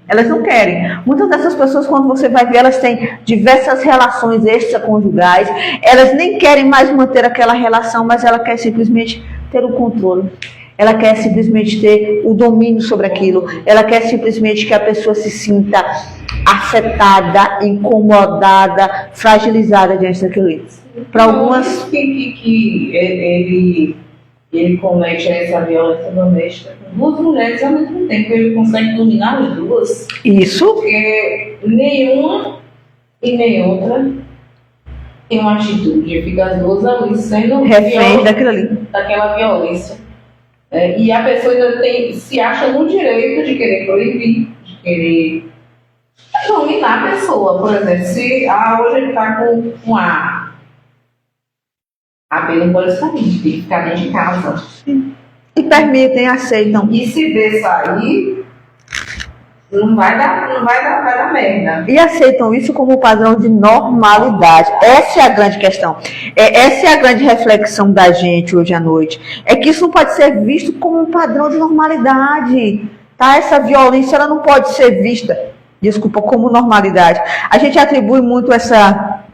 elas não querem. Muitas dessas pessoas, quando você vai ver, elas têm diversas relações extraconjugais, elas nem querem mais manter aquela relação, mas ela quer simplesmente ter o controle. Ela quer simplesmente ter o domínio sobre aquilo. Ela quer simplesmente que a pessoa se sinta afetada, incomodada, fragilizada diante daquilo. Para algumas... que ele comete essa violência doméstica com 2 mulheres ao mesmo tempo. Ele consegue dominar as 2. Isso. Porque nenhuma e nem outra tem uma atitude. Fica as 2 ali sendo refém daquela violência. E a pessoa ainda se acha no direito de querer proibir, de querer dominar a pessoa. Por exemplo, se hoje ele está com A B não pode sair, tem que ficar dentro de casa. E permitem, aceitam. E se B sair, vai dar merda. E aceitam isso como padrão de normalidade. Essa é a grande questão. Essa é a grande reflexão da gente hoje à noite. É que isso não pode ser visto como um padrão de normalidade. Tá? Essa violência ela não pode ser vista, como normalidade. A gente atribui muito essa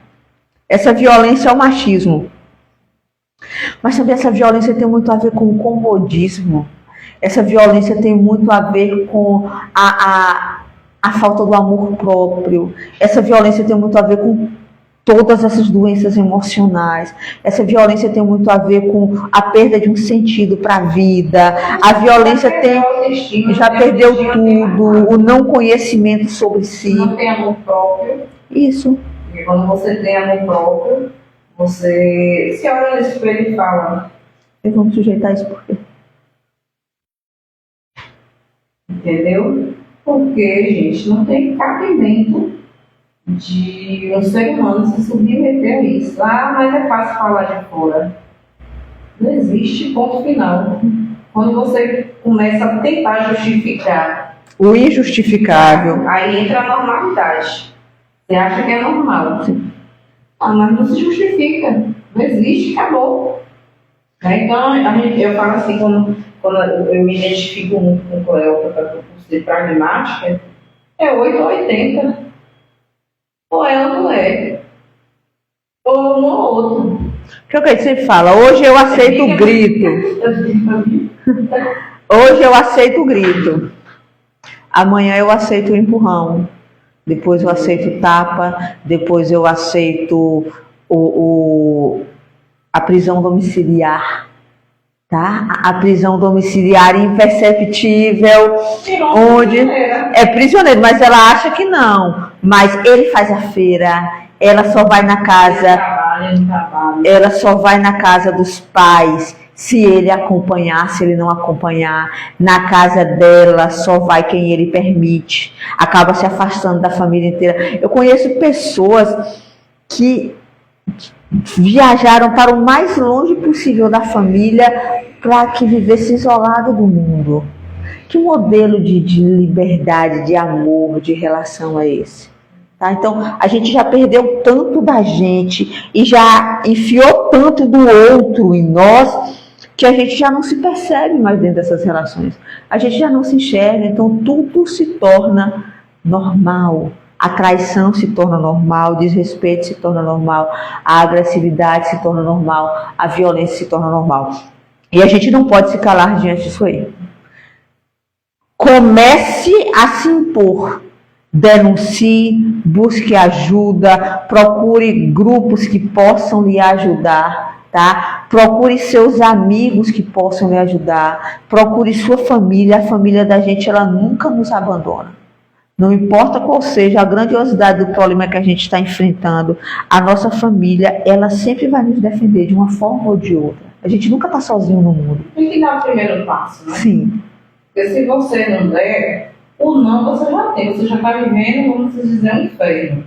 violência ao machismo. Mas também essa violência tem muito a ver com o comodismo. Essa violência tem muito a ver com a falta do amor próprio. Essa violência tem muito a ver com todas essas doenças emocionais. Essa violência tem muito a ver com a perda de um sentido para a vida. A violência já perdeu tudo, o não conhecimento sobre si. Não tem amor próprio. Isso. Porque quando você tem amor próprio, você se olha no espelho e fala: eu vou me sujeitar isso por quê? Entendeu? Porque, gente, não tem cabimento de um ser humano se submeter a isso. Mas é fácil falar de fora. Não existe ponto final. Quando você começa a tentar justificar o injustificável, aí entra a normalidade. Você acha que é normal. Sim. Mas não se justifica. Não existe, acabou. Então, eu falo assim, quando eu me identifico muito com o Cleo para ser pragmática, é 8 ou 80. Ou é ou não é. Ou um ou outro. Que é o que a gente sempre fala, hoje eu aceito o grito. Hoje eu aceito o grito. Amanhã eu aceito o empurrão. Depois eu aceito o tapa. Depois eu aceito a prisão domiciliar. Tá? A prisão domiciliar imperceptível, onde é prisioneiro, mas ela acha que não. Mas ele faz a feira, ela só vai na casa, ela só vai na casa dos pais, se ele acompanhar, se ele não acompanhar. Na casa dela só vai quem ele permite, acaba se afastando da família inteira. Eu conheço pessoas que viajaram para o mais longe possível da família para que vivesse isolado do mundo. Que modelo de liberdade, de amor, de relação é esse? Tá? Então, a gente já perdeu tanto da gente e já enfiou tanto do outro em nós que a gente já não se percebe mais dentro dessas relações. A gente já não se enxerga, então tudo se torna normal. A traição se torna normal, o desrespeito se torna normal, a agressividade se torna normal, a violência se torna normal. E a gente não pode se calar diante disso aí. Comece a se impor. denuncie, busque ajuda, procure grupos que possam lhe ajudar, tá? Procure seus amigos que possam lhe ajudar, procure sua família. A família da gente, ela nunca nos abandona. Não importa qual seja a grandiosidade do problema que a gente está enfrentando, a nossa família, ela sempre vai nos defender de uma forma ou de outra. A gente nunca está sozinho no mundo. Tem que dar o primeiro passo, né? Sim. Porque se você não der, o não você já tem. Você já está vivendo, vamos dizer, um inferno.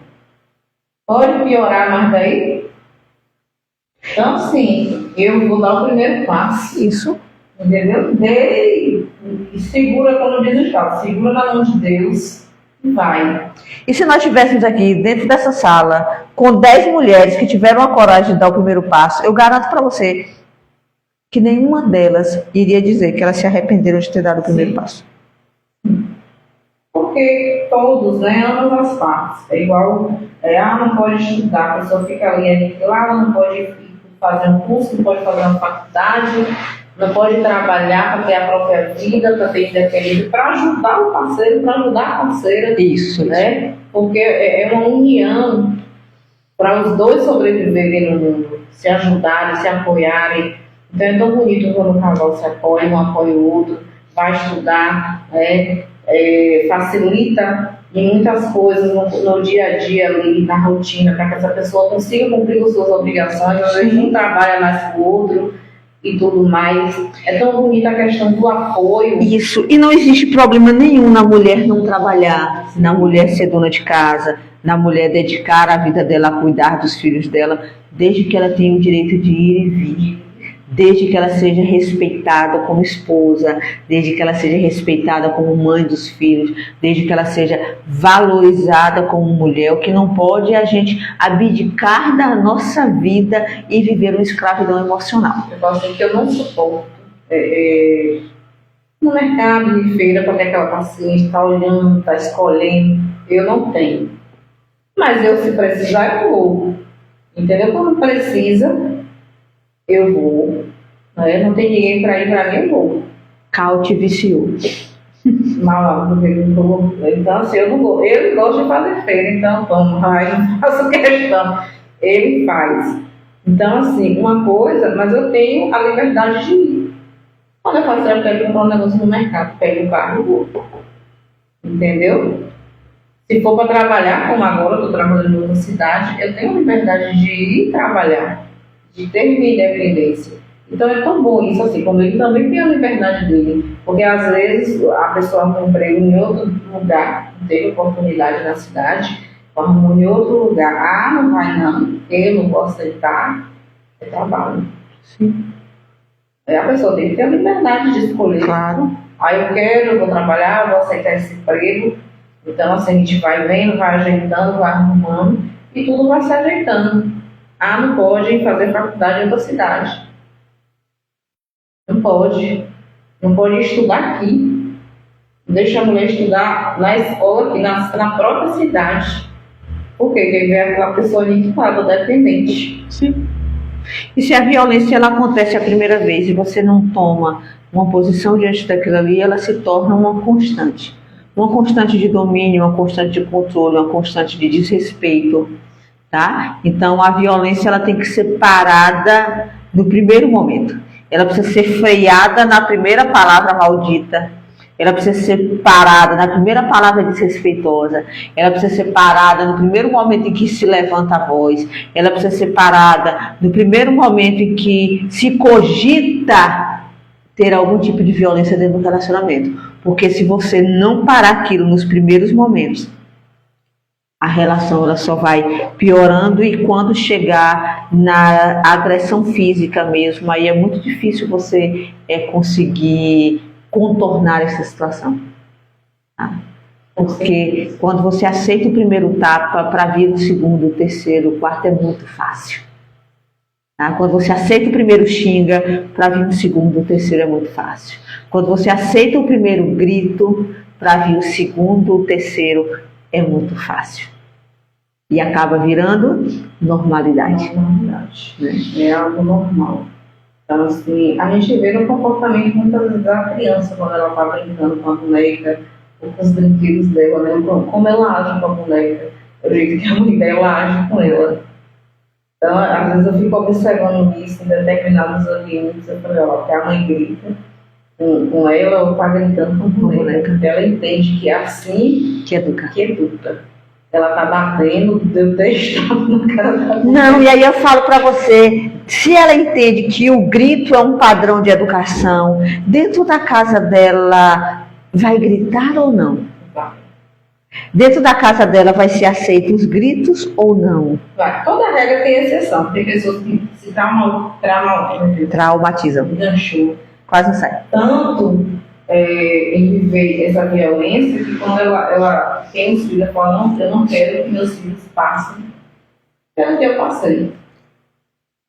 Pode piorar mais daí? Então, assim, eu vou dar o primeiro passo. Isso. Entendeu? Dê e segura, como diz o Estado, segura na mão de Deus e vai. E se nós estivéssemos aqui dentro dessa sala com 10 mulheres que tiveram a coragem de dar o primeiro passo, eu garanto para você que nenhuma delas iria dizer que elas se arrependeram de ter dado o primeiro passo. Porque todos, né, ambas as partes. É igual, não pode estudar, a pessoa fica ali, lá não pode fazer um curso, não pode fazer uma faculdade, não pode trabalhar para ter a própria vida, para ter independência, para ajudar o parceiro, para ajudar a parceira. Isso, né? Porque é uma união para os dois sobreviverem no mundo, se ajudarem, se apoiarem. Então é tão bonito quando o casal se apoia, um apoia o outro, vai estudar, facilita em muitas coisas no dia a dia ali, na rotina, para que essa pessoa consiga cumprir as suas obrigações, às vezes um trabalha mais que o outro e tudo mais. É tão bonita a questão do apoio. Isso, e não existe problema nenhum na mulher não trabalhar, na mulher ser dona de casa, na mulher dedicar a vida dela a cuidar dos filhos dela, desde que ela tenha o direito de ir e vir. Desde que ela seja respeitada como esposa, desde que ela seja respeitada como mãe dos filhos, desde que ela seja valorizada como mulher. O que não pode é a gente abdicar da nossa vida e viver uma escravidão emocional. Eu falo assim que eu não suporto no mercado, de feira, para ter aquela paciência, tá olhando, tá escolhendo. Eu não tenho. Mas eu, se precisar, eu vou. Entendeu? Quando precisa, eu vou. Não tem ninguém para ir para mim, eu vou. Caute viciou. Então, assim, eu não gosto. Ele gosta de fazer feira, então vamos, não faço questão. Ele faz. Então, assim, uma coisa, mas eu tenho a liberdade de ir. Quando eu faço, eu quero comprar um negócio no mercado, pego o carro e vou. Entendeu? Se for para trabalhar, como agora eu estou trabalhando em outra cidade, eu tenho a liberdade de ir trabalhar, de ter minha independência. Então é tão bom isso, assim, quando ele também tem a liberdade dele. Porque às vezes a pessoa arruma um emprego em outro lugar, não teve oportunidade na cidade, arrumou em outro lugar. Não vai não, eu não posso aceitar, é trabalho. Sim. A pessoa tem que ter a liberdade de escolher. Claro. Eu vou trabalhar, eu vou aceitar esse emprego. Então assim, a gente vai vendo, vai ajeitando, vai arrumando e tudo vai se ajeitando. Não pode fazer faculdade em outra cidade. Não pode. Não pode estudar aqui. Deixa a mulher estudar na escola aqui, na própria cidade. Porque quem vê aquela pessoa limitada, dependente. Sim. E se a violência ela acontece a primeira vez e você não toma uma posição diante daquilo ali, ela se torna uma constante. Uma constante de domínio, uma constante de controle, uma constante de desrespeito. Tá? Então a violência ela tem que ser parada no primeiro momento. Ela precisa ser freada na primeira palavra maldita. Ela precisa ser parada na primeira palavra desrespeitosa. Ela precisa ser parada no primeiro momento em que se levanta a voz. Ela precisa ser parada no primeiro momento em que se cogita ter algum tipo de violência dentro do relacionamento. Porque se você não parar aquilo nos primeiros momentos, a relação ela só vai piorando, e quando chegar na agressão física mesmo, aí é muito difícil você conseguir contornar essa situação. Tá? Porque quando você aceita o primeiro tapa, para vir o segundo, o terceiro, o quarto é muito fácil. Tá? Quando você aceita o primeiro xinga, para vir o segundo, o terceiro é muito fácil. Quando você aceita o primeiro grito, para vir o segundo, o terceiro é muito fácil. E acaba virando normalidade. Normalidade. É algo normal. Então, assim, a gente vê no comportamento muitas vezes da criança, quando ela está brincando com a boneca, os brinquedos dela, né? Como ela age com a boneca, o jeito que a mãe dela age com ela. Então, às vezes eu fico observando isso em determinados ambientes. Eu falei, ó, que a mãe grita com ela, ou tá gritando com a boneca. Porque ela entende que é assim Que educa. que educa. Ela tá batendo, deu testado na cara da boneca. Não, e aí eu falo para você, se ela entende que o grito é um padrão de educação, dentro da casa dela vai gritar ou não? Vai. Dentro da casa dela vai ser aceito os gritos ou não? Vai. Toda regra tem exceção. Tem pessoas que se Traumatizam. enganchou Quase não sai. tanto em viver essa violência que quando ela tem os filhos, ela fala, não, eu não quero que meus filhos passem pelo que eu passei.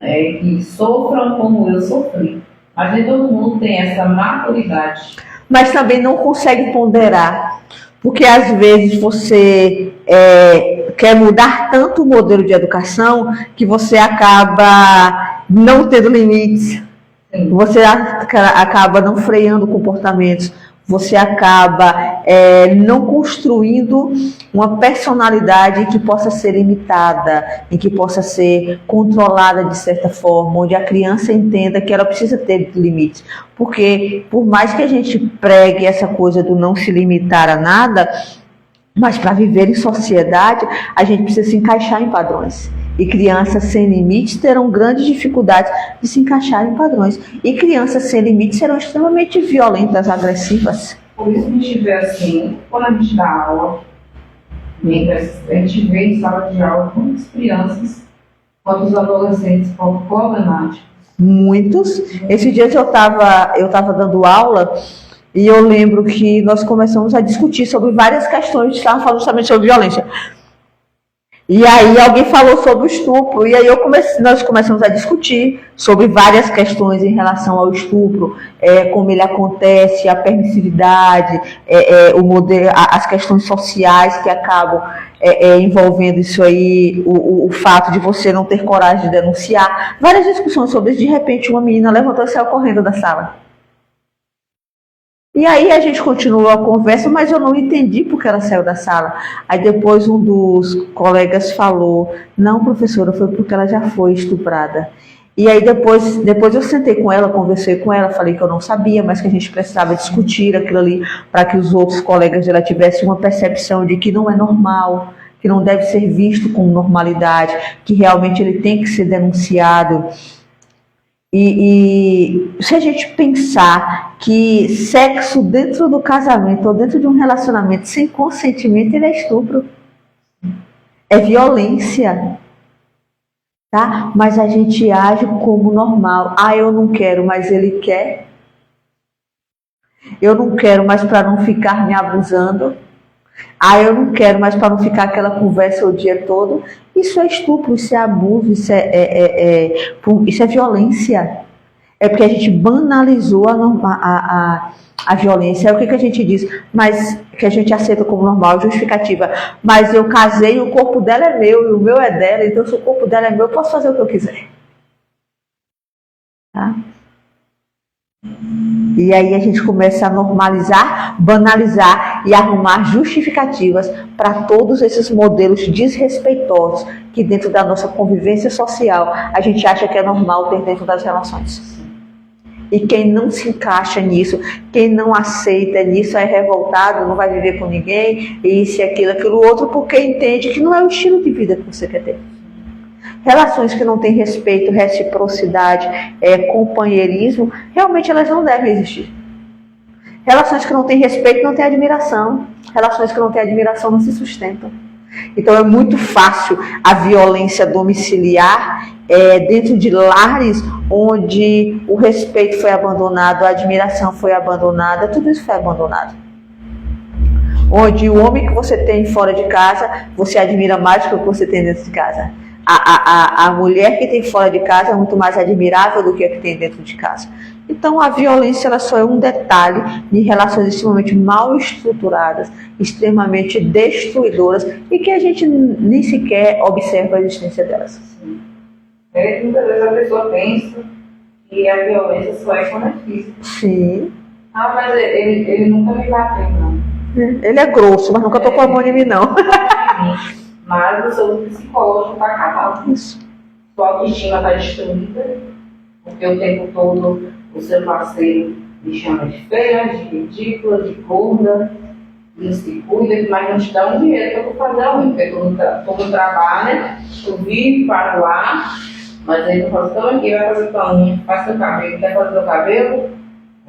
Que sofram como eu sofri. Mas nem todo mundo tem essa maturidade. Mas também não consegue ponderar, porque às vezes você quer mudar tanto o modelo de educação que você acaba não tendo limites. Você acaba não freando comportamentos, você acaba não construindo uma personalidade que possa ser imitada, em que possa ser controlada de certa forma, onde a criança entenda que ela precisa ter limites. Porque por mais que a gente pregue essa coisa do não se limitar a nada, mas para viver em sociedade, a gente precisa se encaixar em padrões. E crianças sem limites terão grandes dificuldades de se encaixar em padrões. E crianças sem limites serão extremamente violentas, agressivas. Por isso a gente vê assim, quando a gente dá aula, a gente vê em sala de aula muitas crianças, quanto os adolescentes problemáticos. Muitos. Esses dias eu estava dando aula e eu lembro que nós começamos a discutir sobre várias questões, estavam falando justamente sobre violência. E aí alguém falou sobre o estupro, e aí nós começamos a discutir sobre várias questões em relação ao estupro, como ele acontece, a permissividade, o modelo, as questões sociais que acabam envolvendo isso aí, o fato de você não ter coragem de denunciar. Várias discussões sobre isso. De repente uma menina levantou e saiu correndo da sala. E aí a gente continuou a conversa, mas eu não entendi porque ela saiu da sala. Aí depois um dos colegas falou, não, professora, foi porque ela já foi estuprada. E aí depois eu sentei com ela, conversei com ela, falei que eu não sabia, mas que a gente precisava discutir aquilo ali para que os outros colegas dela tivessem uma percepção de que não é normal, que não deve ser visto com normalidade, que realmente ele tem que ser denunciado. E se a gente pensar que sexo dentro do casamento ou dentro de um relacionamento sem consentimento, ele é estupro, é violência, tá? Mas a gente age como normal. Eu não quero, mas ele quer. Eu não quero, mas para não ficar me abusando. Eu não quero, mas para não ficar aquela conversa o dia todo. Isso é estupro, isso é abuso, isso é violência. É porque a gente banalizou a violência. O que a gente diz? Mas que a gente aceita como normal, justificativa. Mas eu casei, o corpo dela é meu e o meu é dela, então se o corpo dela é meu, eu posso fazer o que eu quiser. Tá? E aí a gente começa a normalizar, banalizar e arrumar justificativas para todos esses modelos desrespeitosos que dentro da nossa convivência social a gente acha que é normal ter dentro das relações. E quem não se encaixa nisso, quem não aceita nisso, é revoltado, não vai viver com ninguém, isso, aquilo outro, porque entende que não é o estilo de vida que você quer ter. Relações que não têm respeito, reciprocidade, companheirismo, realmente elas não devem existir. Relações que não têm respeito não têm admiração. Relações que não têm admiração não se sustentam. Então é muito fácil a violência domiciliar dentro de lares onde o respeito foi abandonado, a admiração foi abandonada, tudo isso foi abandonado. Onde o homem que você tem fora de casa, você admira mais do que o que você tem dentro de casa. A mulher que tem fora de casa é muito mais admirável do que a que tem dentro de casa. Então a violência ela só é um detalhe de relações extremamente mal estruturadas, extremamente destruidoras e que a gente nem sequer observa a existência delas. Sim. Muitas vezes a pessoa pensa que a violência só é quando é física. Sim. Mas ele nunca me bateu, não. Ele é grosso, mas nunca tocou a mão em mim, não. Mas o seu psicológico está acabado. Isso. Sua autoestima está destruída, porque o tempo todo o seu parceiro me chama de feia, de ridícula, de gorda, não se cuida, mas não te dá um dinheiro para tu fazer a unha, porque tu não trabalha, tu vive para lá, mas aí tu fala, então aqui vai fazer tua unha, faz teu cabelo, quer fazer teu cabelo?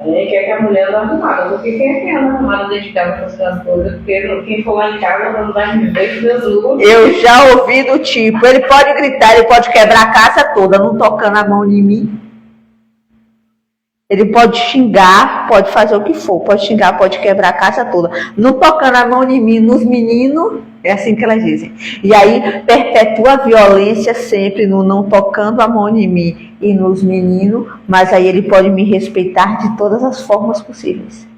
Aí quer que a mulher anda arrumada, porque quem é que anda arrumada dentro de casa fazendo as coisas? Porque quem for lá em casa não vai me ver que Deus luta. Eu já ouvi do tipo, ele pode gritar, ele pode quebrar a casa toda, não tocando a mão em mim. Ele pode xingar, pode fazer o que for, pode xingar, pode quebrar a casa toda. Não tocando a mão em mim, nos meninos, é assim que elas dizem. E aí perpetua a violência sempre no não tocando a mão em mim e nos meninos, mas aí ele pode me respeitar de todas as formas possíveis.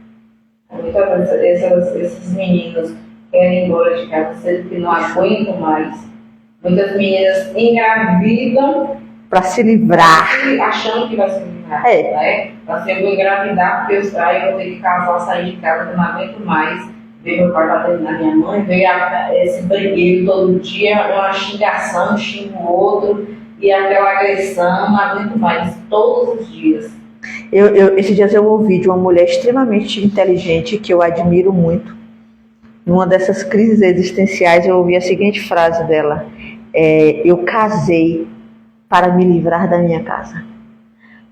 Muitas vezes esses meninos querem ir embora de casa, sendo que não aguentam mais. Muitas meninas engravidam Para se livrar. achando que vai se livrar, É. né? Assim, eu vou engravidar porque eu saio, vou ter que casar, sair de casa, que eu não aguento mais ver meu pai batendo na minha mãe, ver esse brigueiro todo dia, uma xingação, um xingo o outro, e aquela agressão, não aguento mais, todos os dias. Esses dias eu ouvi de uma mulher extremamente inteligente, que eu admiro muito. Numa dessas crises existenciais, eu ouvi a seguinte frase dela: eu casei para me livrar da minha casa.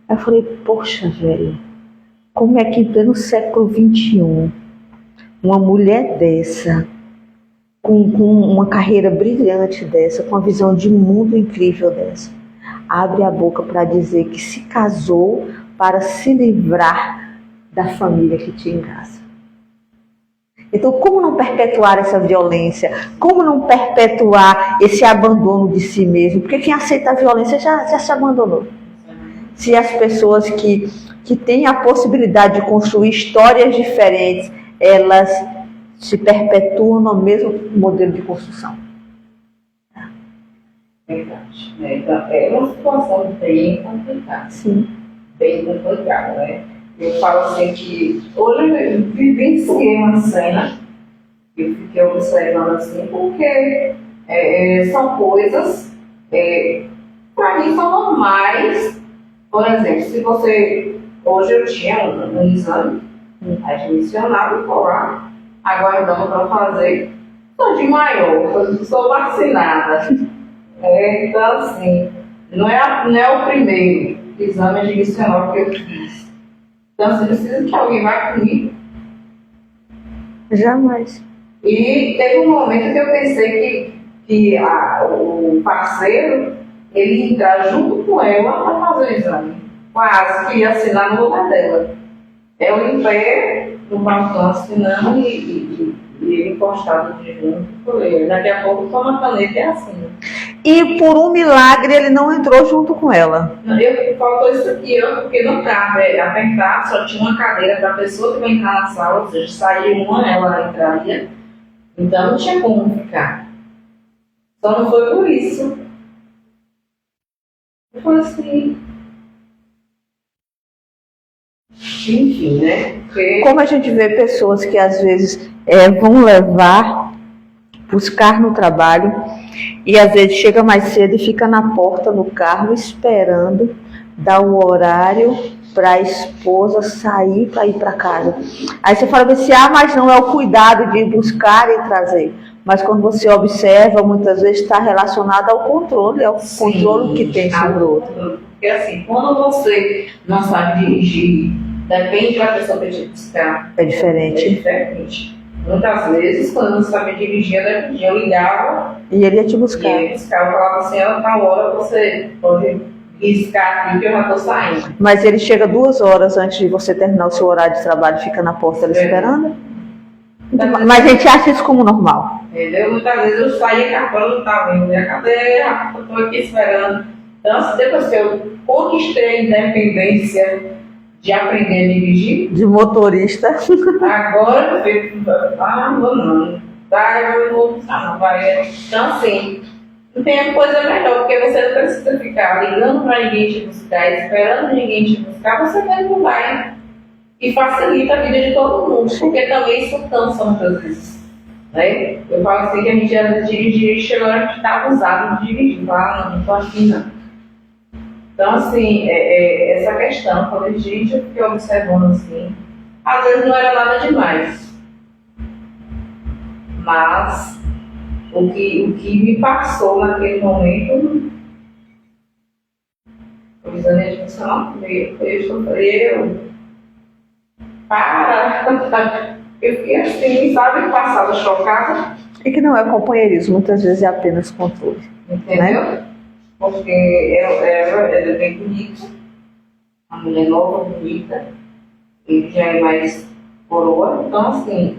Aí eu falei, poxa, velho, como é que em pleno século XXI, uma mulher dessa, com uma carreira brilhante dessa, com uma visão de mundo incrível dessa, abre a boca para dizer que se casou para se livrar da família que tinha em casa. Então, como não perpetuar essa violência? Como não perpetuar esse abandono de si mesmo? Porque quem aceita a violência já se abandonou. Se as pessoas que têm a possibilidade de construir histórias diferentes, elas se perpetuam no mesmo modelo de construção. Verdade. Então, é uma situação bem complicada. Sim. Bem complicada, né? Eu falo assim que hoje eu vivenciei uma cena que eu fiquei observando assim, porque são coisas, para mim, são normais. Por exemplo, se você. Hoje eu tinha um exame admissional e estou lá aguardando para fazer. Estou de maior, sou vacinada. Então, assim, não é o primeiro exame admissional que eu fiz. Então, você precisa que alguém vá comigo. Jamais. E teve um momento que eu pensei que o parceiro, ele ia entrar junto com ela para fazer o exame. Quase que ia assinar no lugar dela. Eu em pé, no balcão assinando e ele encostado de junto. Falei, daqui a pouco toma a caneta e assina. E por um milagre ele não entrou junto com ela. Faltou isso aqui, porque não estava apertado, só tinha uma cadeira para a pessoa que vai entrar na sala, ou seja, saiu uma, ela entraria, então não tinha como ficar. Só não foi por isso. Foi assim. Enfim, né? Porque... Como a gente vê pessoas que às vezes vão buscar no trabalho, e às vezes chega mais cedo e fica na porta no carro esperando dar o horário para a esposa sair para ir para casa. Aí você fala assim, mas não é o cuidado de buscar e trazer. Mas quando você observa, muitas vezes está relacionado ao controle, controle que tem sobre o outro. Porque assim, quando você não sabe dirigir, depende da pessoa que te buscar. É diferente. É diferente. Muitas vezes, quando eu não sabia dirigir, eu ligava e ele ia te buscar. E eu falava assim, tal hora você pode riscar aqui que eu já estou saindo. Mas ele chega 2 horas antes de você terminar o seu horário de trabalho e fica na porta ali esperando? Mas a gente acha isso como normal. Entendeu? Muitas vezes eu saía cá fora, não estava indo. Cadê? Eu estou aqui esperando. Então, depois que eu conquistei a independência de aprender a dirigir. De motorista. Agora eu não vou não. Eu vou buscar, não vai. Então, assim, não tem coisa melhor, porque você não precisa ficar ligando para ninguém te buscar, esperando ninguém te buscar, você mesmo vai. e facilita a vida de todo mundo, porque também isso cansa muitas vezes. Né? Eu falo assim que a gente às vezes dirige, agora a gente está abusado de dirigir, lá não estou aqui não. Então, assim, essa questão, quando eu dirijo, eu fiquei observando assim, às vezes não era nada demais, mas o que me passou naquele momento, o exame de função, eu fiquei assim, sabe, passada, chocada. E que não é companheirismo, muitas vezes é apenas controle. Entendeu? Né? Porque ela é bem bonita, uma mulher nova, bonita, ele já é mais coroa, então assim,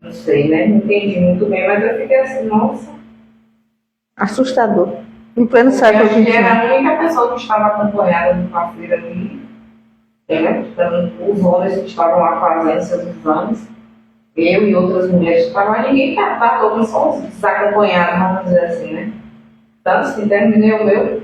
não sei, né? Não entendi muito bem, mas eu fiquei assim, nossa. Assustador. Em pleno século XXI. XXI. Era a única pessoa que estava acompanhada do parceiro ali, né? Os homens que estavam lá fazendo seus exames, eu e outras mulheres que estavam lá, ninguém estava todo mundo só desacompanhado, vamos dizer assim, né? Então, assim, terminei o meu,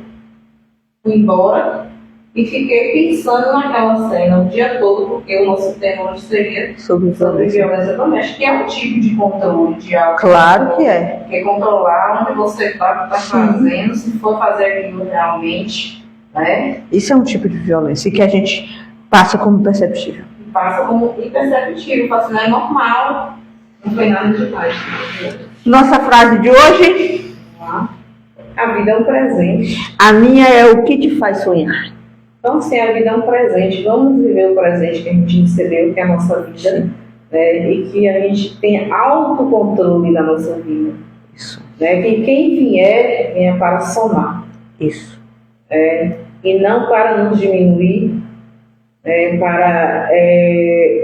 fui embora e fiquei pensando naquela cena o dia todo, porque o nosso tema hoje seria Sobre violência doméstica, que é um tipo de controle de algo. Claro que é. Porque controlar onde você está fazendo, se for fazer aquilo realmente, né? Isso é um tipo de violência que a gente passa como perceptível. Passa como imperceptível, passa, não é normal, não foi nada demais. Nossa frase de hoje: a vida é um presente. a minha é o que te faz sonhar. Então, assim, a vida é um presente. Vamos viver o presente que a gente recebeu, que é a nossa vida, né? E que a gente tenha autocontrole da nossa vida. Isso. Né? Que quem vier, venha para somar. Isso. E não para nos diminuir, para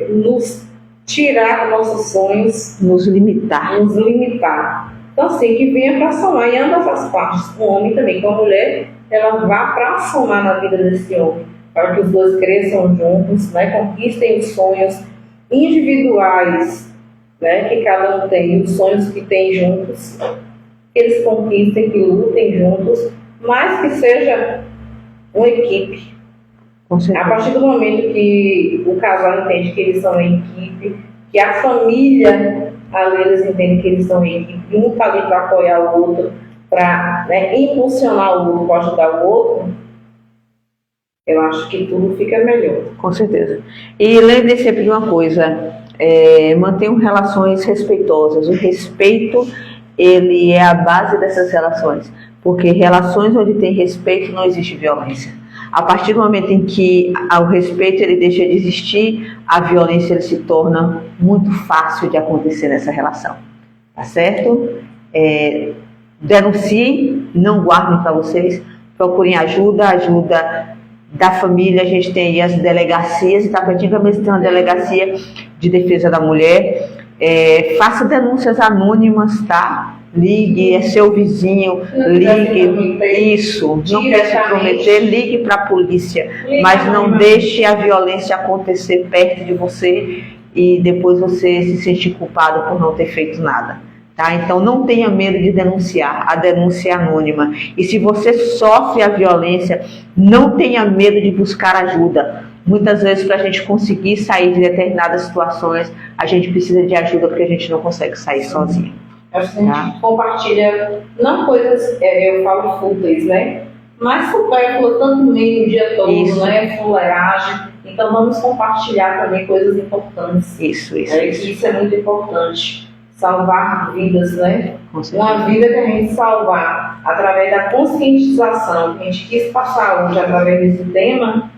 nos tirar dos nossos sonhos, nos limitar. Então, assim, que venha para somar em ambas as partes. O homem também, com a mulher, ela vá para somar na vida desse homem, para que os dois cresçam juntos, né, conquistem os sonhos individuais, né, que cada um tem, os sonhos que tem juntos, que eles conquistem, que lutem juntos, mas que seja uma equipe. A partir do momento que o casal entende que eles são uma equipe, que a família, ali eles entendem que eles são uma equipe, e um está ali para apoiar o outro, para impulsionar o outro, para ajudar o outro, eu acho que tudo fica melhor. Com certeza. E lembre sempre de uma coisa, mantenham relações respeitosas. O respeito, ele é a base dessas relações, porque relações onde tem respeito não existe violência. A partir do momento em que o respeito ele deixa de existir, a violência ele se torna muito fácil de acontecer nessa relação. Tá certo? Denunciem, não guardem para vocês, procurem ajuda da família. A gente tem aí as delegacias, Itapetinga mesmo tem uma delegacia de defesa da mulher. Faça denúncias anônimas, tá? Ligue, é seu vizinho, ligue, isso, não quer se prometer, ligue para a polícia, mas não deixe a violência acontecer perto de você e depois você se sentir culpado por não ter feito nada. Tá? Então não tenha medo de denunciar, a denúncia é anônima. E se você sofre a violência, não tenha medo de buscar ajuda. Muitas vezes, para a gente conseguir sair de determinadas situações, a gente precisa de ajuda porque a gente não consegue sair sozinho. Acho que a gente compartilha, não coisas, eu falo fúteis, né? Mas supérfluo, tanto meio o dia todo, isso. Né? Fuleiragem. Então vamos compartilhar também coisas importantes. Isso. Isso é muito importante. Salvar vidas, né? Uma vida que a gente salvar através da conscientização que a gente quis passar hoje através desse tema,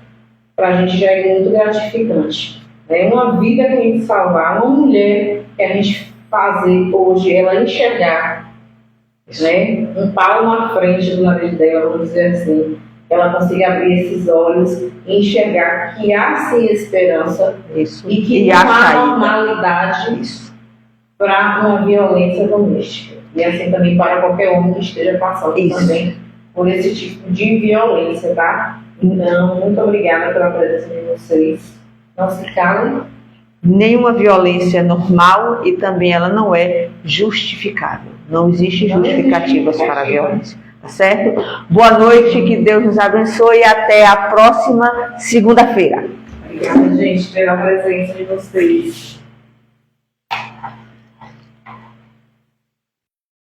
para a gente já é muito gratificante. Uma vida que a gente salvar, uma mulher que a gente fazer hoje, ela enxergar, né? Um palmo à frente do nariz dela, vamos dizer assim, ela consiga abrir esses olhos e enxergar que há sim esperança. Isso. E que não há normalidade para uma violência doméstica. E assim também para qualquer homem que esteja passando também por esse tipo de violência, tá? Então, muito obrigada pela presença de vocês. Não se calem. Nenhuma violência é normal e também ela não é justificável. Não existe justificativas para a violência. Tá certo? Boa noite, que Deus nos abençoe e até a próxima segunda-feira. Obrigada, gente, pela presença de vocês.